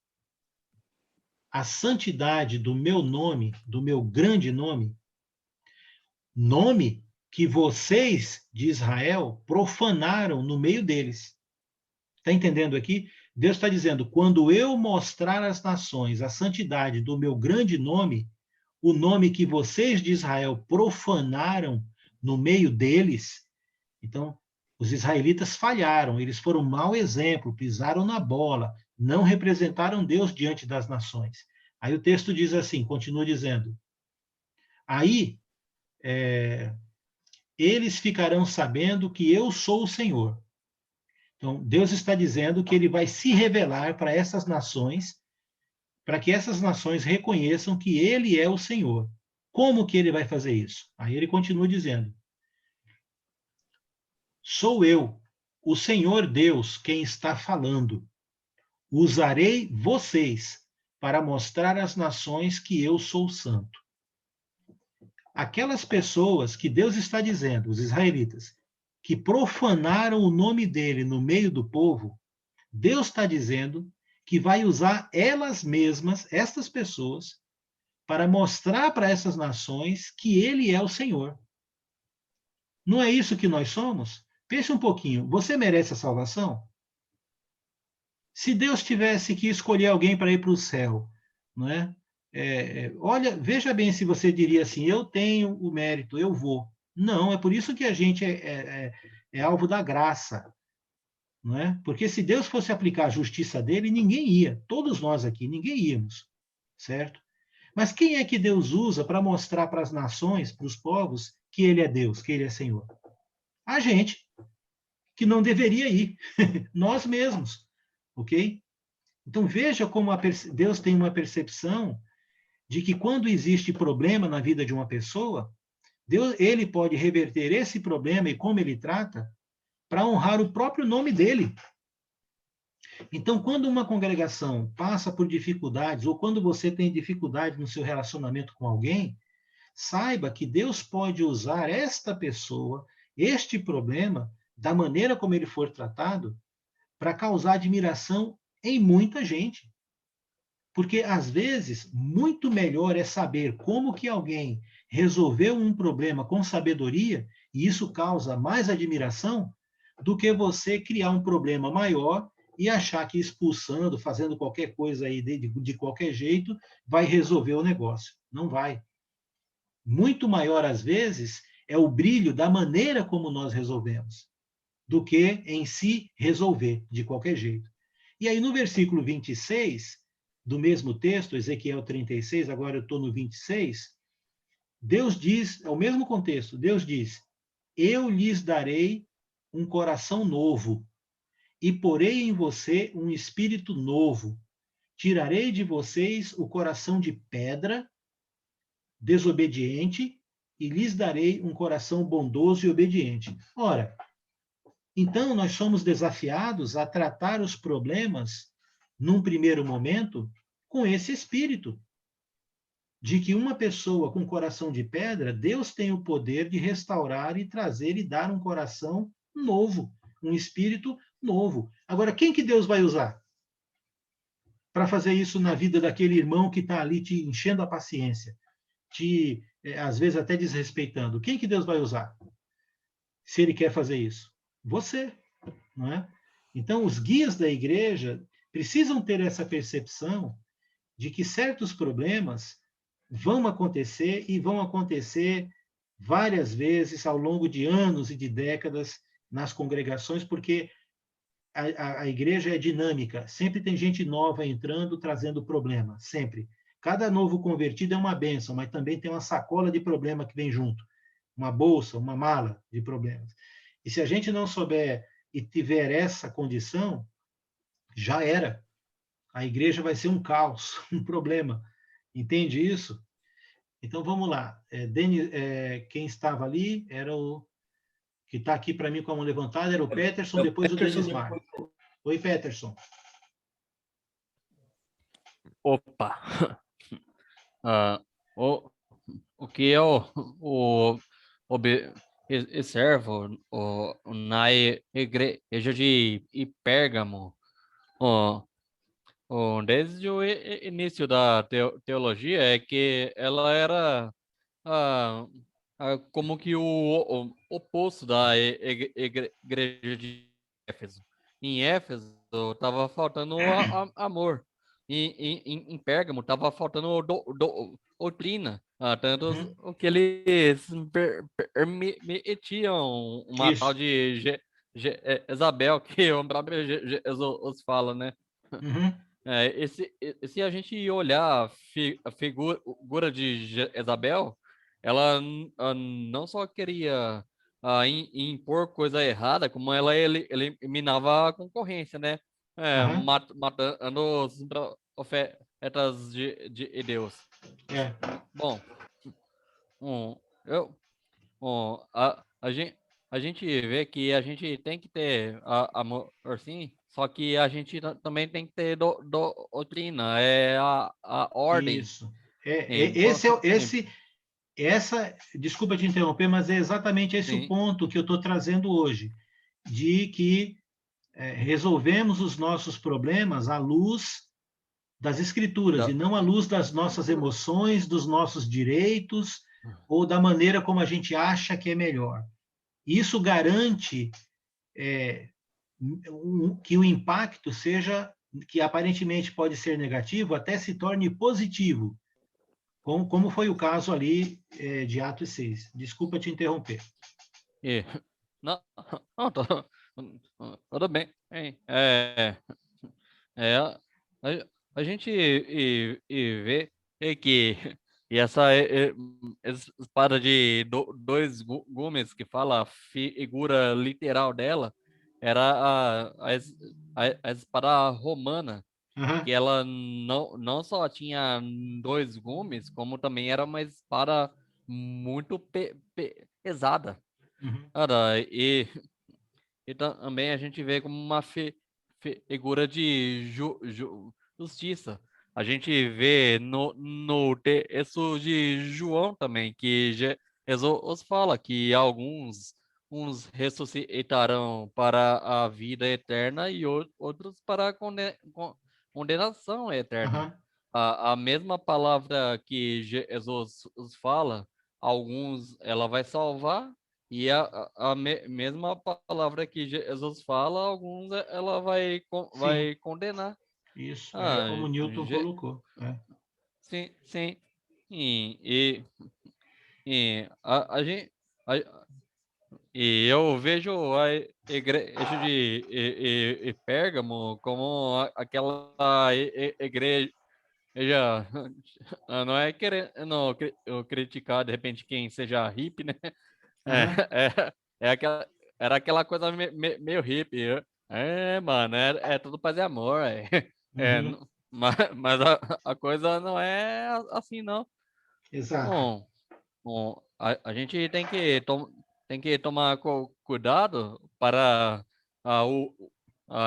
a santidade do meu nome, do meu grande nome que vocês de Israel profanaram no meio deles. Está entendendo aqui? Deus está dizendo, quando eu mostrar às nações a santidade do meu grande nome, o nome que vocês de Israel profanaram no meio deles, então, os israelitas falharam, eles foram um mau exemplo, pisaram na bola, não representaram Deus diante das nações. Aí o texto diz assim, continua dizendo, aí eles ficarão sabendo que eu sou o Senhor. Então, Deus está dizendo que ele vai se revelar para essas nações, para que essas nações reconheçam que ele é o Senhor. Como que ele vai fazer isso? Aí ele continua dizendo, sou eu o Senhor Deus quem está falando. Usarei vocês para mostrar às nações que eu sou santo. Aquelas pessoas que Deus está dizendo, os israelitas, que profanaram o nome dele no meio do povo, Deus está dizendo que vai usar elas mesmas, estas pessoas, para mostrar para essas nações que ele é o Senhor. Não é isso que nós somos? Pense um pouquinho. Você merece a salvação? Se Deus tivesse que escolher alguém para ir para o céu, não é? Olha, veja bem se você diria assim, eu tenho o mérito, eu vou. Não, é por isso que a gente é alvo da graça, não é? Porque se Deus fosse aplicar a justiça dele, ninguém ia. Todos nós aqui, ninguém íamos, certo? Mas quem é que Deus usa para mostrar para as nações, para os povos, que ele é Deus, que ele é Senhor? A gente, que não deveria ir. Nós mesmos, ok? Então veja como Deus tem uma percepção de que quando existe problema na vida de uma pessoa, ele pode reverter esse problema e como ele trata para honrar o próprio nome dele. Então, quando uma congregação passa por dificuldades, ou quando você tem dificuldade no seu relacionamento com alguém, saiba que Deus pode usar esta pessoa, este problema, da maneira como ele for tratado, para causar admiração em muita gente. Porque, às vezes, muito melhor é saber como que alguém resolveu um problema com sabedoria, e isso causa mais admiração, do que você criar um problema maior e achar que expulsando, fazendo qualquer coisa aí de qualquer jeito, vai resolver o negócio. Não vai. Muito maior, às vezes, é o brilho da maneira como nós resolvemos, do que em si resolver de qualquer jeito. E aí, no versículo 26, do mesmo texto, Ezequiel 36, agora eu estou no 26, Deus diz, é o mesmo contexto, Deus diz, eu lhes darei um coração novo, e porei em você um espírito novo. Tirarei de vocês o coração de pedra, desobediente, e lhes darei um coração bondoso e obediente. Ora, então nós somos desafiados a tratar os problemas, num primeiro momento, com esse espírito. De que uma pessoa com coração de pedra, Deus tem o poder de restaurar e trazer e dar um coração novo, um espírito novo. Agora, quem que Deus vai usar para fazer isso na vida daquele irmão que está ali te enchendo a paciência, às vezes até desrespeitando? Quem que Deus vai usar? Se ele quer fazer isso? Você, não é? Então, os guias da igreja precisam ter essa percepção de que certos problemas vão acontecer e vão acontecer várias vezes ao longo de anos e de décadas nas congregações, porque a igreja é dinâmica, sempre tem gente nova entrando, trazendo problema, sempre. Cada novo convertido é uma bênção, mas também tem uma sacola de problema que vem junto, uma bolsa, uma mala de problemas. E se a gente não souber e tiver essa condição, já era. A igreja vai ser um caos, um problema. Entende isso? Então, vamos lá. Quem estava ali era o... que está aqui para mim com a mão levantada, era o Peterson, depois o Denis Mar. Oi, Peterson. Opa! O que eu observo na igreja de Pérgamo, desde o início da teologia, é que ela era como que o oposto da igreja de Éfeso. Em Éfeso estava faltando amor. Em Pérgamo estava faltando doutrina. Tanto o que eles permitiam uma tal de Isabel, que o próprio Jesus fala, né? Se a gente olhar a figura de Isabel, ela não só queria impor coisa errada, como ela eliminava a concorrência, né? Matando os profetas de Deus. Bom, a gente a gente vê que a gente tem que ter amor, sim, só que a gente também tem que ter doutrina, é a ordem. Isso. Sim, Desculpa te interromper, mas é exatamente esse o sim, ponto que eu estou trazendo hoje, de que resolvemos os nossos problemas à luz das escrituras e não à luz das nossas emoções, dos nossos direitos ou da maneira como a gente acha que é melhor. Isso garante que o impacto seja, que aparentemente pode ser negativo, até se torne positivo, como foi o caso ali de Atos 6. Desculpa te interromper. não, não, tudo bem. Hein? A gente vê que e essa espada de dois gumes que fala a figura literal dela era a espada romana, que ela não só tinha dois gumes, como também era uma espada muito pesada. Cara, e também a gente vê como uma figura de justiça. A gente vê no texto de João também, que Jesus fala que uns ressuscitarão para a vida eterna e outros para a condenação eterna. A mesma palavra que Jesus fala, alguns ela vai salvar, e a mesma palavra que Jesus fala, alguns ela vai condenar. Isso, como Newton colocou. Sim, sim. A gente. E eu vejo a igreja de Pérgamo como aquela igreja. Não é querendo eu criticar de repente quem seja hippie, né? Era aquela coisa meio hippie. Mano, é tudo paz e amor. Mas a coisa não é assim, não. Exato. Bom, a gente tem que tomar cuidado para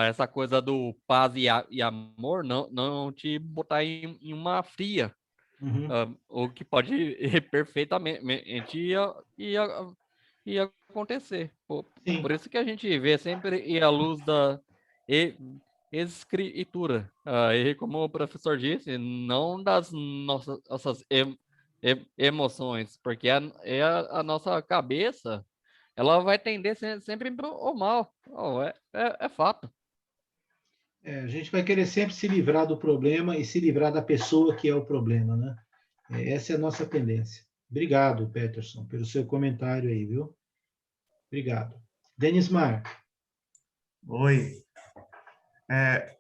essa coisa do paz e amor não te botar em uma fria. O que pode perfeitamente e acontecer. Por isso que a gente vê sempre à luz da escritura. E como o professor disse, não das nossas emoções, porque a nossa cabeça ela vai tender sempre para o mal. É fato. A gente vai querer sempre se livrar do problema e se livrar da pessoa que é o problema, né? Essa é a nossa tendência. Obrigado, Peterson, pelo seu comentário aí, viu? Obrigado. Denismar. Oi.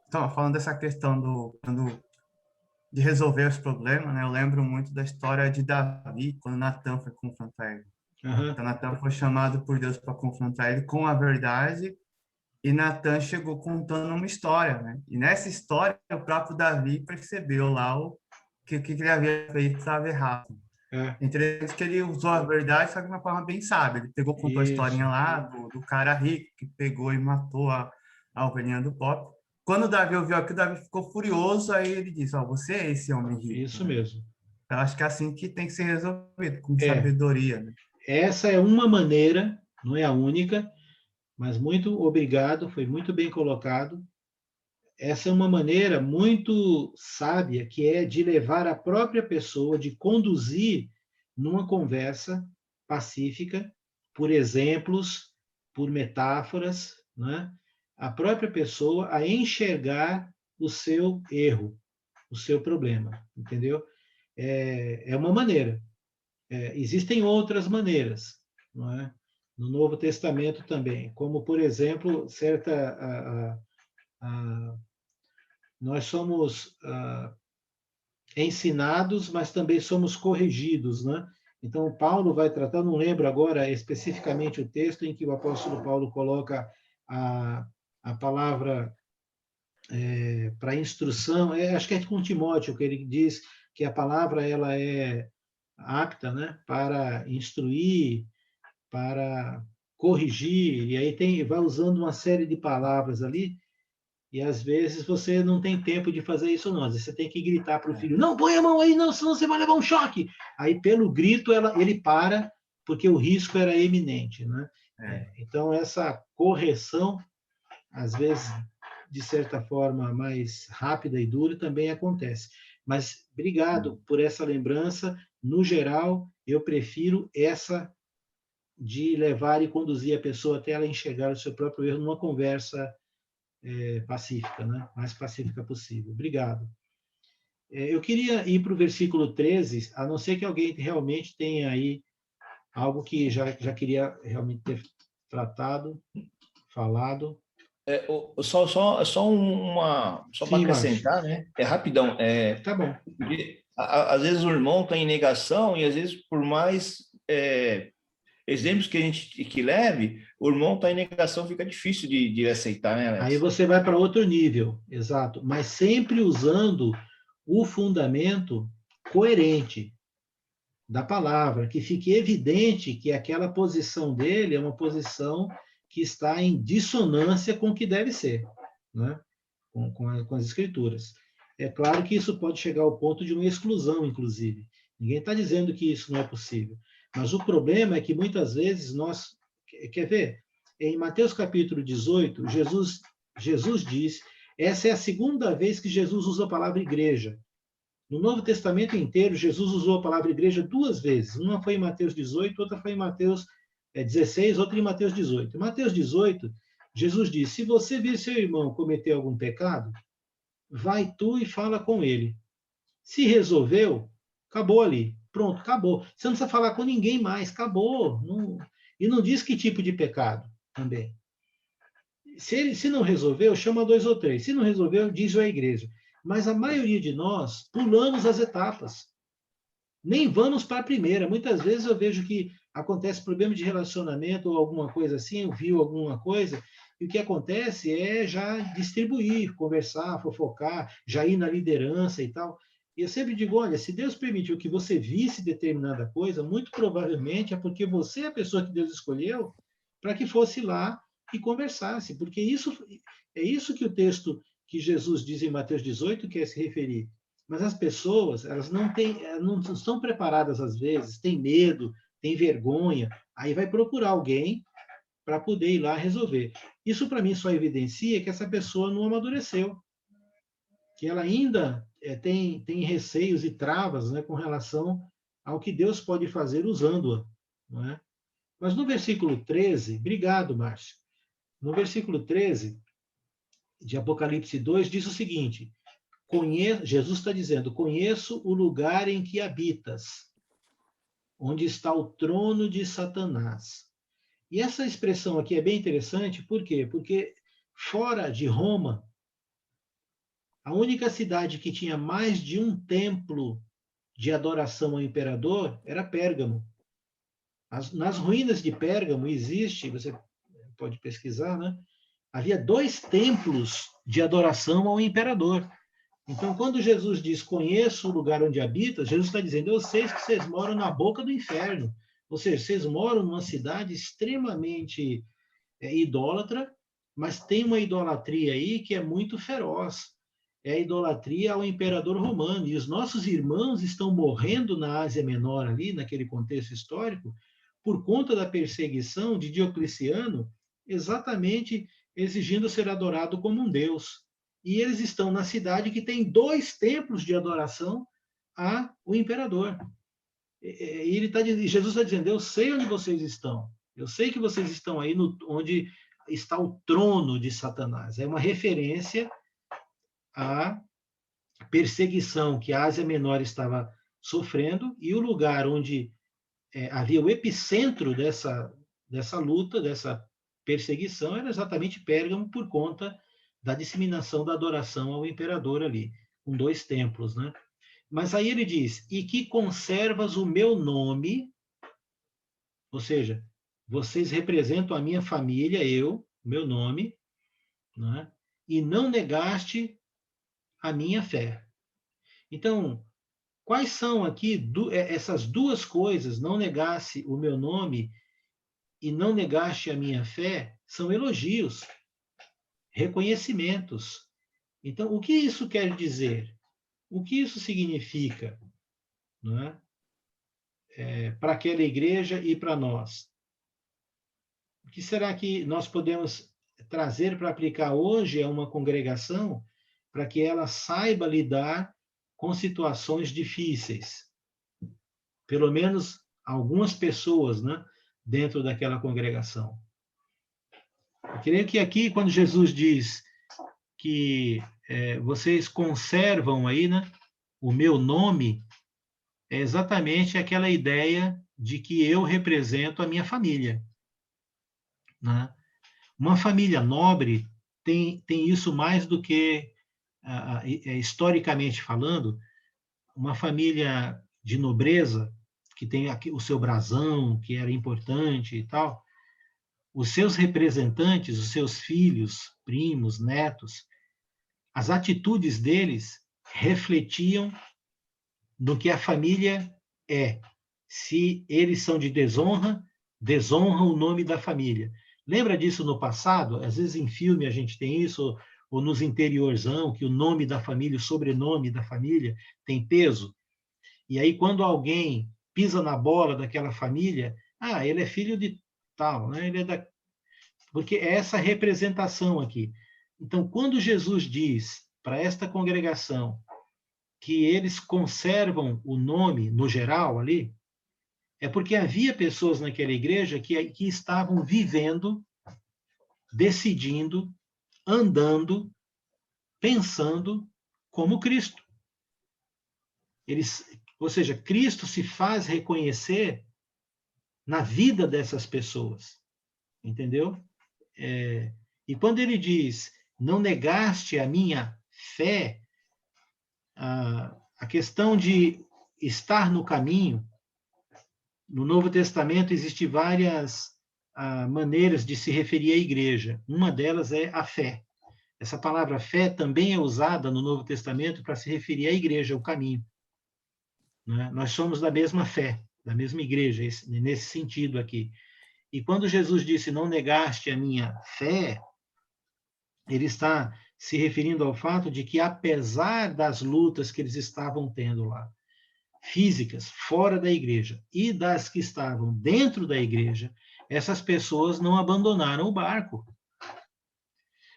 Então, falando dessa questão de resolver os problemas, né? Eu lembro muito da história de Davi, quando Natan foi confrontar ele. Então, Natan foi chamado por Deus para confrontar ele com a verdade, e Natan chegou contando uma história, né? E nessa história, o próprio Davi percebeu lá que ele havia feito estava errado. Interessante que ele usou a verdade, só de uma forma bem sábia. Ele contou a historinha lá do cara rico que pegou e matou a ovelhinha do pobre. Quando o Davi ouviu aquilo, o Davi ficou furioso, aí ele disse, você é esse homem rico. Isso mesmo. Eu acho que é assim que tem que ser resolvido, com sabedoria. Né? Essa é uma maneira, não é a única, mas muito obrigado, foi muito bem colocado. Essa é uma maneira muito sábia, que é de levar a própria pessoa, de conduzir numa conversa pacífica, por exemplos, por metáforas, né? A própria pessoa a enxergar o seu erro, o seu problema, entendeu? É uma maneira. Existem outras maneiras, não é? No Novo Testamento também, como, por exemplo, nós somos ensinados, mas também somos corrigidos, né? Então, Paulo vai tratar, não lembro agora especificamente o texto em que o apóstolo Paulo coloca a palavra para instrução, acho que é com Timóteo, que ele diz que a palavra ela é apta, né, para instruir, para corrigir, e aí vai usando uma série de palavras ali, e às vezes você não tem tempo de fazer isso, não. Às vezes você tem que gritar para o filho: não, põe a mão aí, não, senão você vai levar um choque. Aí, pelo grito, ele para, porque o risco era eminente, né? Então, essa correção, às vezes, de certa forma, mais rápida e dura, também acontece. Mas obrigado por essa lembrança. No geral, eu prefiro essa de levar e conduzir a pessoa até ela enxergar o seu próprio erro numa conversa pacífica, né? Mais pacífica possível. Obrigado. Eu queria ir para o versículo 13, a não ser que alguém realmente tenha aí algo que já queria realmente ter tratado, falado. Só para acrescentar, né? É rapidão. Tá bom. Às vezes o irmão está em negação e às vezes por mais exemplos que a gente leve, o irmão está em negação, fica difícil de aceitar, né, Alex? Aí você vai para outro nível, exato, mas sempre usando o fundamento coerente da palavra, que fique evidente que aquela posição dele é uma posição que está em dissonância com o que deve ser, né? com as escrituras. É claro que isso pode chegar ao ponto de uma exclusão, inclusive. Ninguém está dizendo que isso não é possível. Mas o problema é que muitas vezes nós... Quer ver? Em Mateus capítulo 18, Jesus diz... Essa é a segunda vez que Jesus usa a palavra igreja. No Novo Testamento inteiro, Jesus usou a palavra igreja 2 vezes. Uma foi em Mateus 18, outra foi em Mateus 16, outra em Mateus 18. Em Mateus 18, Jesus diz: se você vir seu irmão cometer algum pecado, vai tu e fala com ele. Se resolveu, acabou ali. Pronto, acabou. Você não precisa falar com ninguém mais, acabou. E não diz que tipo de pecado também. Se não resolveu, chama 2 ou 3. Se não resolveu, diz à igreja. Mas a maioria de nós pulamos as etapas. Nem vamos para a primeira. Muitas vezes eu vejo que acontece problema de relacionamento ou alguma coisa assim, eu vi alguma coisa, e o que acontece é já distribuir, conversar, fofocar, já ir na liderança e tal. E eu sempre digo, olha, se Deus permitiu que você visse determinada coisa, muito provavelmente é porque você é a pessoa que Deus escolheu para que fosse lá e conversasse, porque é isso que o texto que Jesus diz em Mateus 18 quer se referir. Mas as pessoas, elas não estão preparadas às vezes, têm medo, têm vergonha, aí vai procurar alguém para poder ir lá resolver. Isso, para mim, só evidencia que essa pessoa não amadureceu, que ela ainda tem receios e travas, né, com relação ao que Deus pode fazer usando-a. Não é? Mas no versículo 13, obrigado, Márcio, no versículo 13 de Apocalipse 2, diz o seguinte: Jesus está dizendo, conheço o lugar em que habitas, onde está o trono de Satanás. E essa expressão aqui é bem interessante, por quê? Porque fora de Roma, a única cidade que tinha mais de um templo de adoração ao imperador era Pérgamo. Nas ruínas de Pérgamo existe, você pode pesquisar, né? Havia 2 templos de adoração ao imperador. Então, quando Jesus diz, conheço o lugar onde habitas, Jesus está dizendo, eu sei que vocês moram na boca do inferno. Ou seja, vocês moram numa cidade extremamente idólatra, mas tem uma idolatria aí que é muito feroz. É a idolatria ao imperador romano. E os nossos irmãos estão morrendo na Ásia Menor ali, naquele contexto histórico, por conta da perseguição de Diocleciano, exatamente exigindo ser adorado como um deus. E eles estão na cidade que tem 2 templos de adoração ao imperador. E Jesus está dizendo, eu sei onde vocês estão. Eu sei que vocês estão aí onde está o trono de Satanás. É uma referência à perseguição que a Ásia Menor estava sofrendo e o lugar onde havia o epicentro dessa luta, dessa perseguição, era exatamente Pérgamo, por conta da disseminação da adoração ao imperador ali, com 2 templos, né? Mas aí ele diz, e que conservas o meu nome, ou seja, vocês representam a minha família, meu nome, né? E não negaste a minha fé. Então, quais são aqui essas 2 coisas, não negasse o meu nome e não negaste a minha fé são elogios, reconhecimentos. Então, o que isso quer dizer? O que isso significa, não é? Para aquela igreja e para nós? O que será que nós podemos trazer para aplicar hoje a uma congregação para que ela saiba lidar com situações difíceis? Pelo menos algumas pessoas, né, dentro daquela congregação. Eu creio que aqui, quando Jesus diz que vocês conservam aí, né, o meu nome, é exatamente aquela ideia de que eu represento a minha família, né? Uma família nobre tem isso mais do que, historicamente falando, uma família de nobreza, que tem aqui o seu brasão, que era importante e tal. Os seus representantes, os seus filhos, primos, netos, as atitudes deles refletiam do que a família é. Se eles são de desonra, desonram o nome da família. Lembra disso no passado? Às vezes em filme a gente tem isso, ou nos interiorzão, que o nome da família, o sobrenome da família tem peso. E aí quando alguém pisa na bola daquela família, ele é filho de tal, né? Ele é porque é essa representação aqui. Então, quando Jesus diz para esta congregação que eles conservam o nome no geral ali, é porque havia pessoas naquela igreja que estavam vivendo, decidindo, andando, pensando como Cristo. Ou seja, Cristo se faz reconhecer na vida dessas pessoas. Entendeu? E quando ele diz, não negaste a minha fé, a questão de estar no caminho, no Novo Testamento existem várias maneiras de se referir à igreja. Uma delas é a fé. Essa palavra fé também é usada no Novo Testamento para se referir à igreja, ao caminho. Né? Nós somos da mesma fé, da mesma igreja, nesse sentido aqui. E quando Jesus disse, não negaste a minha fé, ele está se referindo ao fato de que, apesar das lutas que eles estavam tendo lá, físicas, fora da igreja, e das que estavam dentro da igreja, essas pessoas não abandonaram o barco.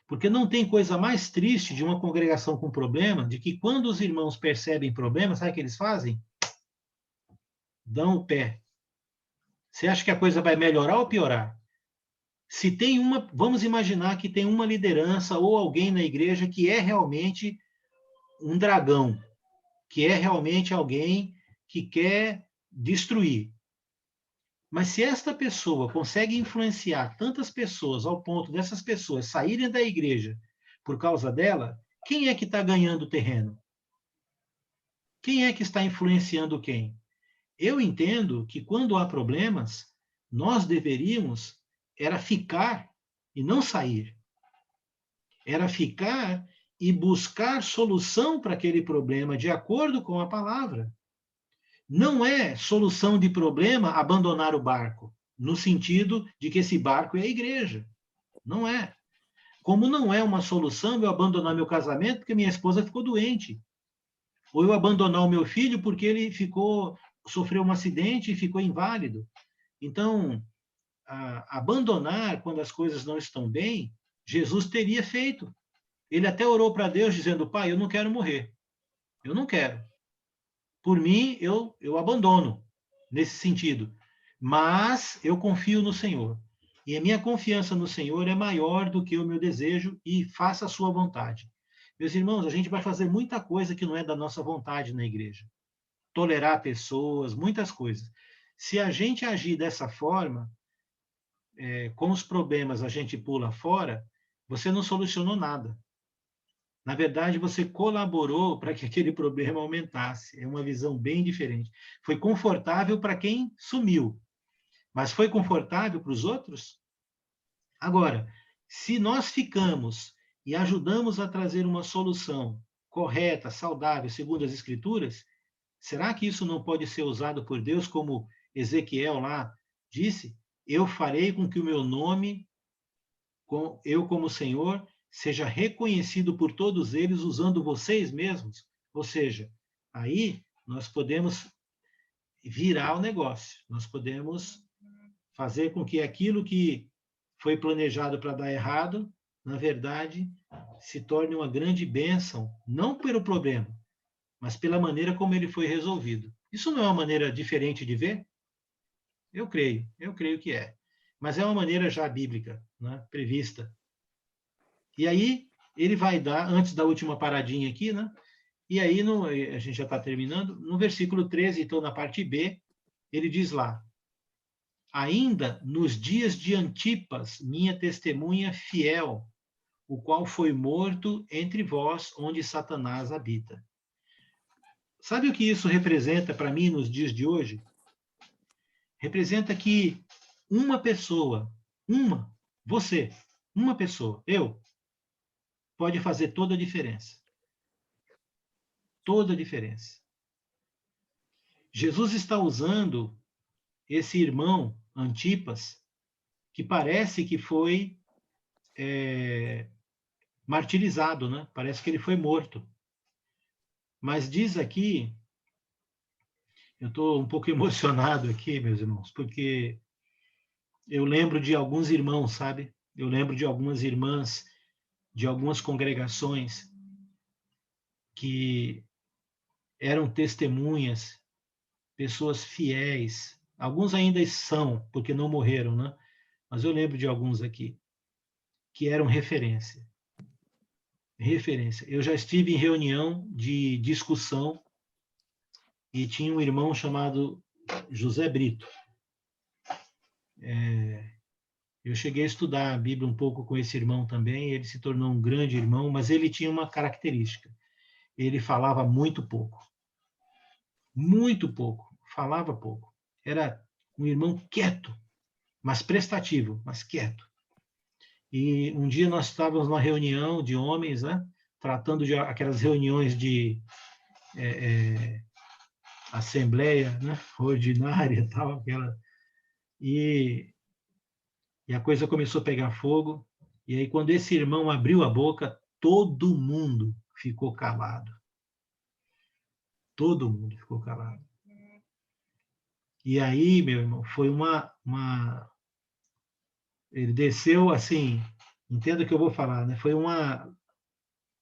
Porque não tem coisa mais triste de uma congregação com problema, de que quando os irmãos percebem problemas, sabe o que eles fazem? Dão o pé. Você acha que a coisa vai melhorar ou piorar? Se tem vamos imaginar que tem uma liderança ou alguém na igreja que é realmente um dragão, que é realmente alguém que quer destruir. Mas se esta pessoa consegue influenciar tantas pessoas ao ponto dessas pessoas saírem da igreja por causa dela, quem é que está ganhando terreno? Quem é que está influenciando quem? Eu entendo que quando há problemas, nós deveríamos era ficar e não sair. Era ficar e buscar solução para aquele problema de acordo com a palavra. Não é solução de problema abandonar o barco, no sentido de que esse barco é a igreja. Não é. Como não é uma solução eu abandonar meu casamento porque minha esposa ficou doente. Ou eu abandonar o meu filho porque ele sofreu um acidente e ficou inválido. Então, abandonar quando as coisas não estão bem, Jesus teria feito. Ele até orou para Deus dizendo, Pai, eu não quero morrer. Eu não quero. Por mim, eu abandono, nesse sentido. Mas eu confio no Senhor. E a minha confiança no Senhor é maior do que o meu desejo e faça a sua vontade. Meus irmãos, a gente vai fazer muita coisa que não é da nossa vontade na igreja. Tolerar pessoas, muitas coisas. Se a gente agir dessa forma, com os problemas a gente pula fora, você não solucionou nada. Na verdade, você colaborou para que aquele problema aumentasse. É uma visão bem diferente. Foi confortável para quem sumiu, mas foi confortável para os outros? Agora, se nós ficamos e ajudamos a trazer uma solução correta, saudável, segundo as Escrituras, será que isso não pode ser usado por Deus, como Ezequiel lá disse? eu farei com que o meu nome, eu como Senhor, seja reconhecido por todos eles usando vocês mesmos. Ou seja, aí nós podemos virar o negócio, nós podemos fazer com que aquilo que foi planejado para dar errado, na verdade, se torne uma grande bênção, não pelo problema, mas pela maneira como ele foi resolvido. Isso não é uma maneira diferente de ver? Eu creio que é. Mas é uma maneira já bíblica, né, prevista. E aí, ele vai dar, antes da última paradinha aqui, né? E aí, a gente já está terminando, no versículo 13, então, na parte B, ele diz lá: ainda nos dias de Antipas, minha testemunha fiel, o qual foi morto entre vós, onde Satanás habita. Sabe o que isso representa para mim nos dias de hoje? Representa que uma pessoa, você, uma pessoa, eu, pode fazer toda a diferença. Toda a diferença. Jesus está usando esse irmão Antipas, que parece que foi martirizado, né? Parece que ele foi morto. Mas diz aqui, eu estou um pouco emocionado aqui, meus irmãos, porque eu lembro de alguns irmãos, sabe? Eu lembro de algumas irmãs, de algumas congregações que eram testemunhas, pessoas fiéis. Alguns ainda são, porque não morreram, né? Mas eu lembro de alguns aqui que eram referência. Referência. Eu já estive em reunião de discussão e tinha um irmão chamado José Brito. Eu cheguei a estudar a Bíblia um pouco com esse irmão também, ele se tornou um grande irmão, mas ele tinha uma característica. Ele falava muito pouco. Muito pouco. Falava pouco. Era um irmão quieto, mas prestativo, mas quieto. E um dia nós estávamos numa reunião de homens, né, tratando de aquelas reuniões de assembleia, né, ordinária e tal, aquela... E a coisa começou a pegar fogo. E aí, quando esse irmão abriu a boca, todo mundo ficou calado. Todo mundo ficou calado. E aí, meu irmão, foi ele desceu assim, entenda o que eu vou falar, né? Foi uma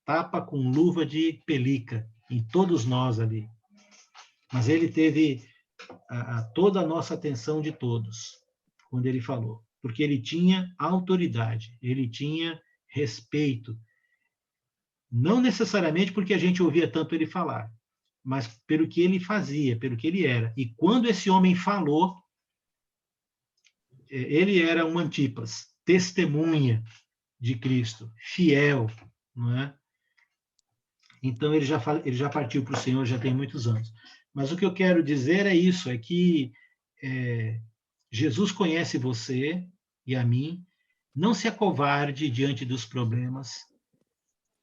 tapa com luva de pelica em todos nós ali. Mas ele teve toda a nossa atenção de todos, quando ele falou. Porque ele tinha autoridade, ele tinha respeito. Não necessariamente porque a gente ouvia tanto ele falar, mas pelo que ele fazia, pelo que ele era. E quando esse homem falou, ele era um Antipas, testemunha de Cristo, fiel, não é? Então ele já partiu para o Senhor, já tem muitos anos. Mas o que eu quero dizer é isso, é que Jesus conhece você e a mim. Não se acovarde diante dos problemas.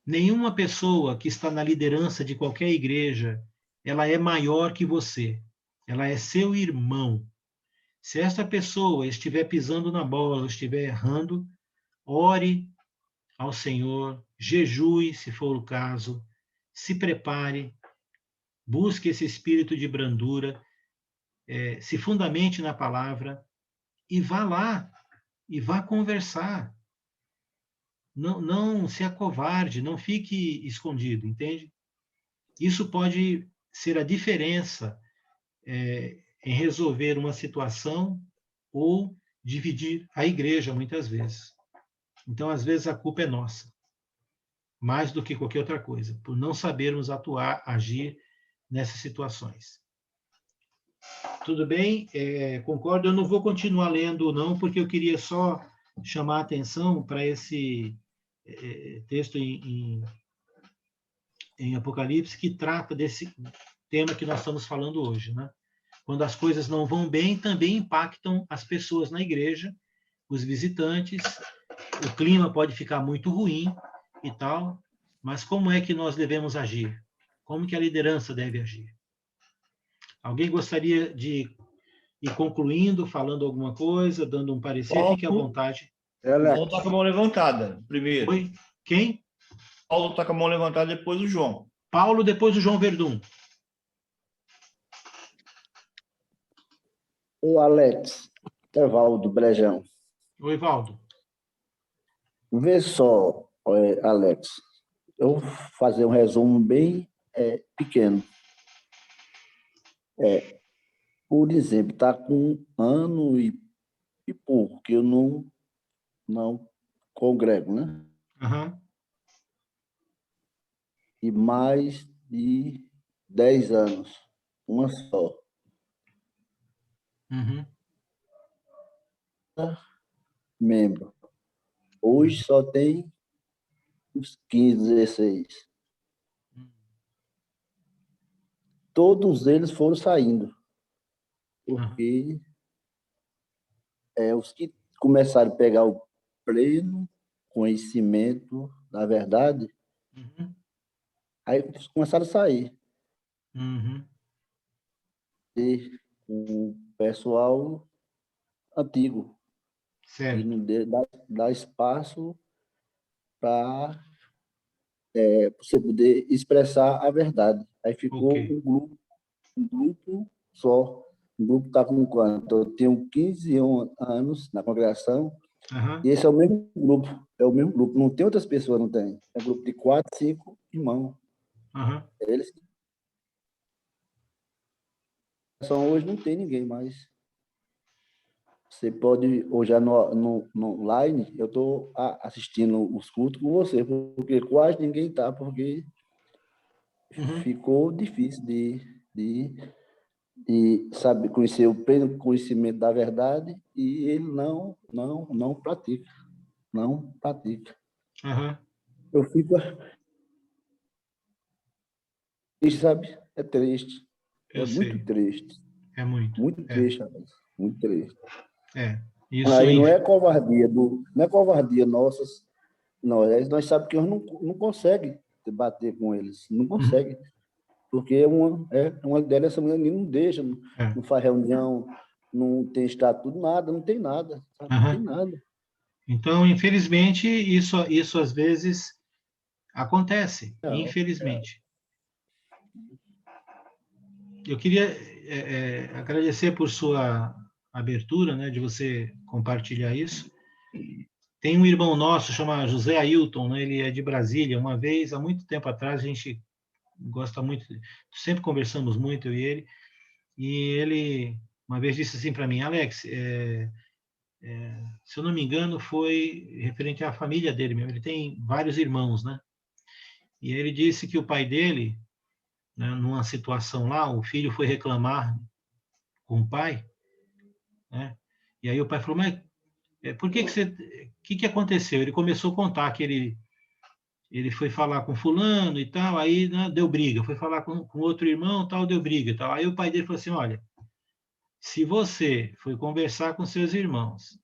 Nenhuma pessoa que está na liderança de qualquer igreja, ela é maior que você. Ela é seu irmão. Se esta pessoa estiver pisando na bola, estiver errando, ore ao Senhor, jejue, se for o caso, se prepare, busque esse espírito de brandura, se fundamente na palavra e vá lá e vá conversar. Não se acovarde, não fique escondido, entende? Isso pode ser a diferença em resolver uma situação ou dividir a igreja, muitas vezes. Então, às vezes, a culpa é nossa, mais do que qualquer outra coisa, por não sabermos atuar, agir nessas situações. Tudo bem? Concordo, eu não vou continuar lendo, não, porque eu queria só chamar a atenção para esse texto em Apocalipse, que trata desse tema que nós estamos falando hoje, né? Quando as coisas não vão bem, também impactam as pessoas na igreja, os visitantes, o clima pode ficar muito ruim e tal, mas como é que nós devemos agir? Como que a liderança deve agir? Alguém gostaria de ir concluindo, falando alguma coisa, dando um parecer, fique à vontade. O Paulo está com a mão levantada, primeiro. Oi? Quem? Paulo está com a mão levantada, depois o João. Paulo, depois o João Verdun. O Alex, Evaldo Brejão. Oi, Valdo. Vê só, Alex, eu vou fazer um resumo bem pequeno. Por exemplo, está com 1 ano e pouco que eu não congrego, né? Uhum. E mais de 10 anos, uma só. Uhum. Membro. Hoje só tem uns 15, 16. Todos eles foram saindo. Porque os que começaram a pegar o pleno conhecimento da verdade, aí começaram a sair. Uhum. E o pessoal antigo. Certo. E não dá espaço para você poder expressar a verdade. Aí ficou um grupo só. O grupo está com quanto? Eu tenho 15 anos na congregação, e esse é o mesmo grupo. É o mesmo grupo. Não tem outras pessoas, não tem. É um grupo de 4, 5 irmãos. Eles hoje não tem ninguém mais. Você pode, hoje no online, eu estou assistindo os cultos com você, porque quase ninguém está, porque ficou difícil de saber conhecer o pleno conhecimento da verdade, e ele não pratica. Não pratica. Eu fico triste, sabe? É triste. Muito triste. É muito. Muito triste, rapaz. Muito triste. Isso aí não é covardia não é covardia nossas. Nós sabemos que nós não conseguem debater com eles. Não conseguem. Porque é uma liderança, não deixa, não faz reunião, não tem estatuto, nada, não tem nada. Não tem nada. Então, infelizmente, isso às vezes acontece. Infelizmente. Eu queria agradecer por sua abertura, né, de você compartilhar isso. Tem um irmão nosso, chama José Ailton, né, ele é de Brasília. Uma vez, há muito tempo atrás, a gente gosta muito, sempre conversamos muito, eu e ele, uma vez disse assim para mim: Alex, se eu não me engano, foi referente à família dele mesmo, ele tem vários irmãos, né? E ele disse que o pai dele, né, numa situação lá, o filho foi reclamar com o pai, né? E aí o pai falou: mas por que que aconteceu? Ele começou a contar que ele foi falar com fulano e tal, aí, né, deu briga, foi falar com outro irmão, tal, deu briga e tal. Aí o pai dele falou assim: olha, se você foi conversar com seus irmãos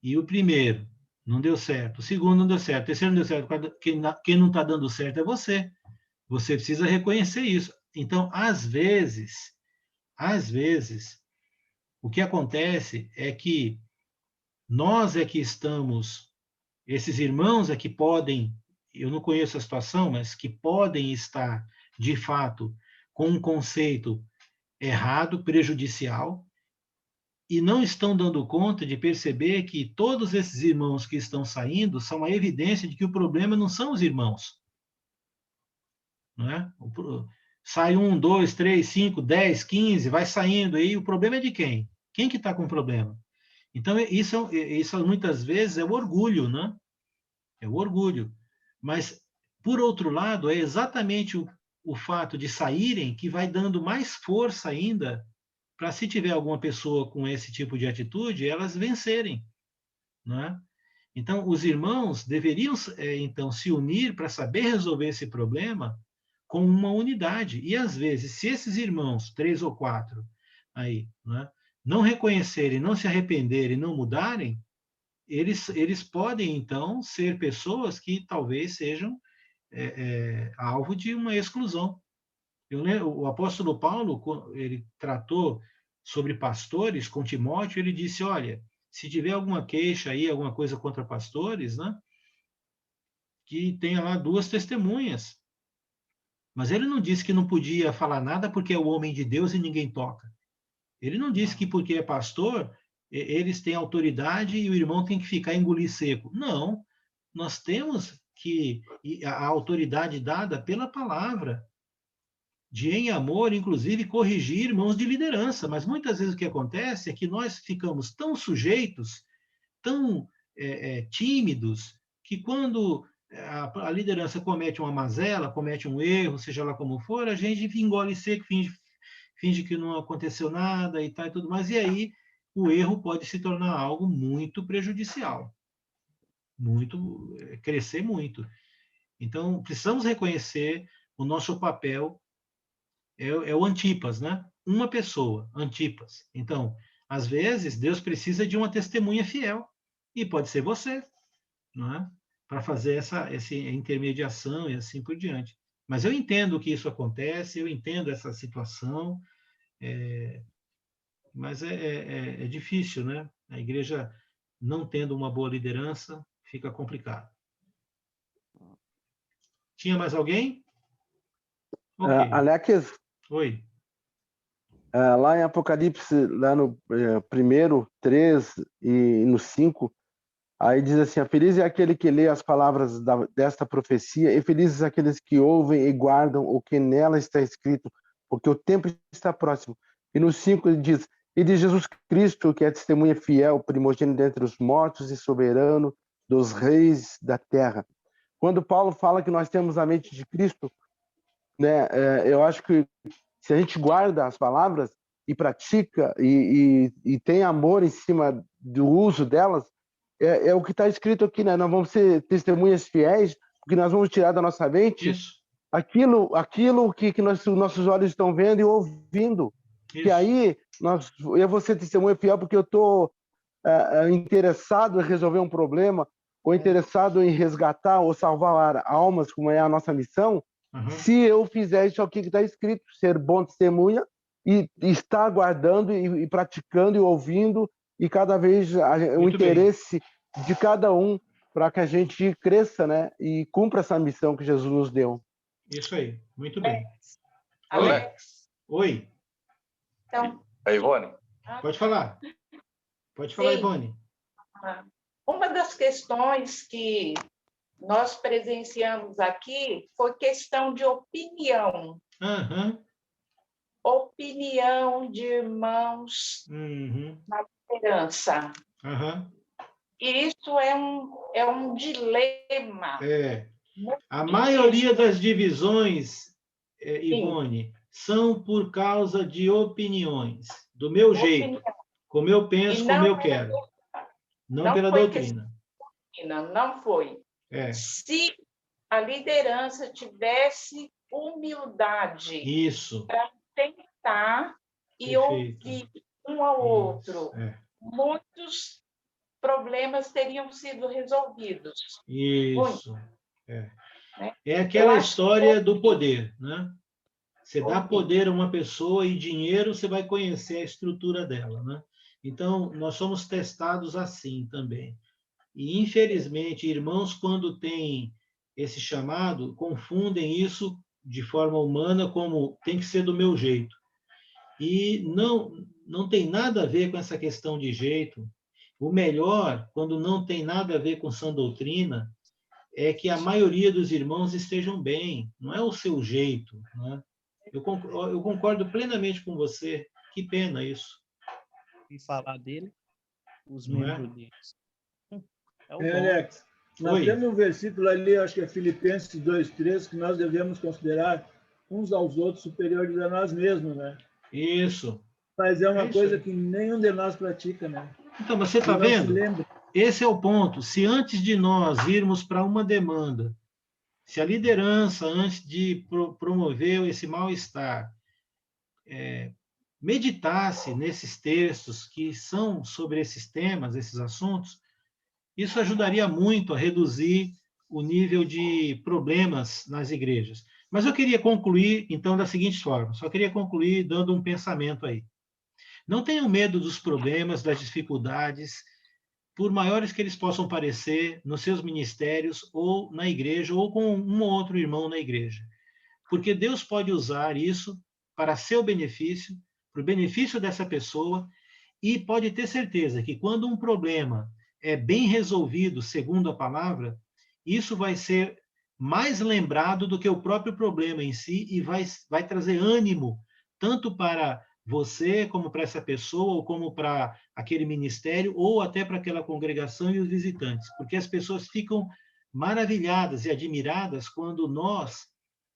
e o primeiro não deu certo, o segundo não deu certo, o terceiro não deu certo, quem não está dando certo é você. Você precisa reconhecer isso. Então, às vezes, o que acontece é que nós é que estamos, esses irmãos é que podem, eu não conheço a situação, mas que podem estar, de fato, com um conceito errado, prejudicial, e não estão dando conta de perceber que todos esses irmãos que estão saindo são a evidência de que o problema não são os irmãos. Não é? Sai 1, 2, 3, 5, 10, 15, vai saindo, e o problema é de quem? Quem que está com o problema? Então, isso muitas vezes é o orgulho, né? É o orgulho. Mas, por outro lado, é exatamente o fato de saírem que vai dando mais força ainda para, se tiver alguma pessoa com esse tipo de atitude, elas vencerem, não é? Então, os irmãos deveriam, então, se unir para saber resolver esse problema com uma unidade. E, às vezes, se esses irmãos, 3 ou 4, aí, não reconhecerem, não se arrependerem, não mudarem, eles podem, então, ser pessoas que talvez sejam alvo de uma exclusão. O apóstolo Paulo, ele tratou sobre pastores com Timóteo, ele disse, olha, se tiver alguma queixa aí, alguma coisa contra pastores, né, que tenha lá 2 testemunhas. Mas ele não disse que não podia falar nada porque é o homem de Deus e ninguém toca. Ele não disse que porque é pastor, eles têm autoridade e o irmão tem que ficar engolir seco. Não, nós temos que a autoridade dada pela palavra, de em amor, inclusive, corrigir irmãos de liderança. Mas muitas vezes o que acontece é que nós ficamos tão sujeitos, tão tímidos, que quando a liderança comete uma mazela, comete um erro, seja lá como for, a gente engole seco, finge que não aconteceu nada e tal e tudo mais, e aí o erro pode se tornar algo muito prejudicial, crescer muito. Então, precisamos reconhecer o nosso papel, é o Antipas, né? Uma pessoa, Antipas. Então, às vezes, Deus precisa de uma testemunha fiel, e pode ser você, não é? Para fazer essa intermediação e assim por diante. Mas eu entendo que isso acontece, eu entendo essa situação, mas é difícil, né? A igreja não tendo uma boa liderança, fica complicado. Tinha mais alguém? Okay. Alex? Oi. Lá em Apocalipse, lá no 1, 3 e no 5, aí diz assim, feliz é aquele que lê as palavras desta profecia, e felizes aqueles que ouvem e guardam o que nela está escrito, porque o tempo está próximo. E no 5 ele diz, e de Jesus Cristo, que é testemunha fiel, primogênito dentre os mortos e soberano dos reis da terra. Quando Paulo fala que nós temos a mente de Cristo, né, eu acho que se a gente guarda as palavras e pratica e tem amor em cima do uso delas, é o que está escrito aqui, né? Nós vamos ser testemunhas fiéis, porque nós vamos tirar da nossa mente aquilo que nossos olhos estão vendo e ouvindo. Isso. Que aí eu vou ser testemunha fiel porque eu estou interessado em resolver um problema, ou interessado em resgatar ou salvar almas, como é a nossa missão. Se eu fizer isso aqui que está escrito, ser bom testemunha e estar guardando e praticando e ouvindo, e cada vez o interesse de cada um para que a gente cresça, né? E cumpra essa missão que Jesus nos deu. Isso aí, muito bem. Alex. Oi. Então, Ivone. Pode falar. Pode falar, sim. Ivone. Uma das questões que nós presenciamos aqui foi questão de opinião. Opinião de irmãos na liderança. E isso é um dilema. A maioria das divisões, Ivone, são por causa de opiniões, do meu jeito, como eu penso, como eu quero. Não pela doutrina. Não foi. Se a liderança tivesse humildade para tentar e ouvir um ao outro, muitos problemas teriam sido resolvidos. Isso. É aquela história do poder, né? Você dá poder a uma pessoa e dinheiro, você vai conhecer a estrutura dela, né? Então, nós somos testados assim também. E, infelizmente, irmãos, quando têm esse chamado, confundem isso de forma humana como tem que ser do meu jeito. E não tem nada a ver com essa questão de jeito. O melhor, quando não tem nada a ver com sã doutrina, é que a maioria dos irmãos estejam bem. Não é o seu jeito, né? Eu concordo plenamente com você. Que pena isso. E falar dele, os membros deles. Alex, nós temos um versículo ali, acho que é Filipenses 2:3, que nós devemos considerar uns aos outros superiores a nós mesmos, né? Isso. Mas é uma coisa que nenhum de nós pratica, né? Então, você está vendo? Esse é o ponto. Se antes de nós irmos para uma demanda, se a liderança, antes de promover esse mal-estar, meditasse nesses textos que são sobre esses temas, esses assuntos, isso ajudaria muito a reduzir o nível de problemas nas igrejas. Mas eu queria concluir, então, da seguinte forma, só queria concluir dando um pensamento aí. Não tenham medo dos problemas, das dificuldades, por maiores que eles possam parecer, nos seus ministérios, ou na igreja, ou com um ou outro irmão na igreja. Porque Deus pode usar isso para seu benefício, para o benefício dessa pessoa, e pode ter certeza que quando um problema é bem resolvido, segundo a palavra, isso vai ser mais lembrado do que o próprio problema em si e vai trazer ânimo, tanto para você, como para essa pessoa, ou como para aquele ministério, ou até para aquela congregação e os visitantes, porque as pessoas ficam maravilhadas e admiradas quando nós,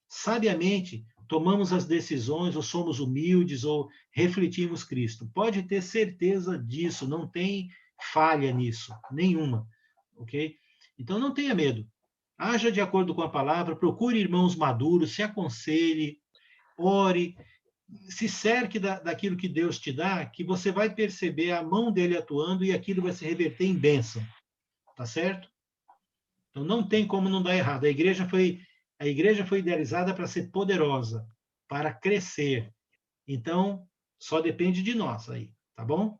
sabiamente, tomamos as decisões, ou somos humildes, ou refletimos Cristo. Pode ter certeza disso, não tem falha nisso, nenhuma, ok? Então, não tenha medo. Haja de acordo com a palavra, procure irmãos maduros, se aconselhe, ore, se cerque daquilo que Deus te dá, que você vai perceber a mão dele atuando e aquilo vai se reverter em bênção. Tá certo? Então, não tem como não dar errado. A igreja foi idealizada para ser poderosa, para crescer. Então, só depende de nós aí, tá bom?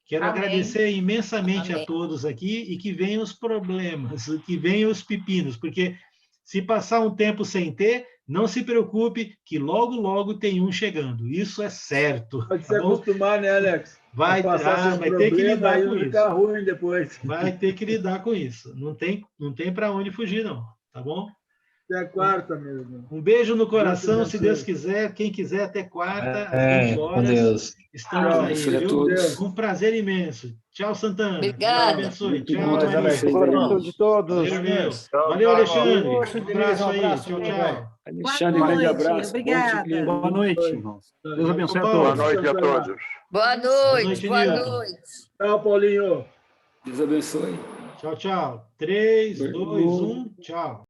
Quero Amém. agradecer imensamente Amém. a todos aqui e que venham os problemas, que venham os pepinos, porque se passar um tempo sem ter, não se preocupe, que logo, logo tem um chegando. Isso é certo. Pode se tá bom? acostumar, né, Alex? Vai ter que lidar aí com fica isso. ruim depois. Vai ter que lidar com isso. Não tem para onde fugir, não. Tá bom? Até quarta mesmo. Um beijo no coração, Deus se abençoe. Deus quiser. Quem quiser, até quarta, às É, 20 com horas. Deus. Estamos Tchau. aí, Abençoe a viu? todos. Um prazer imenso. Tchau, Santana. Deus Obrigada. abençoe. Muito Tchau, bom, Deus Maria. abençoe. Coração de todos. Valeu, meu. Tchau, Valeu, tchau. Alexandre. Poxa, Um abraço aí. Tchau, tchau. Alexandre, grande abraço. Obrigada. Boa noite, irmãos. Deus abençoe a Paulo. Boa todos. noite a todos. Boa noite, noite, boa Nilton. noite. Tchau, Paulinho. Deus abençoe. Tchau, tchau. 3, 2, 1, tchau.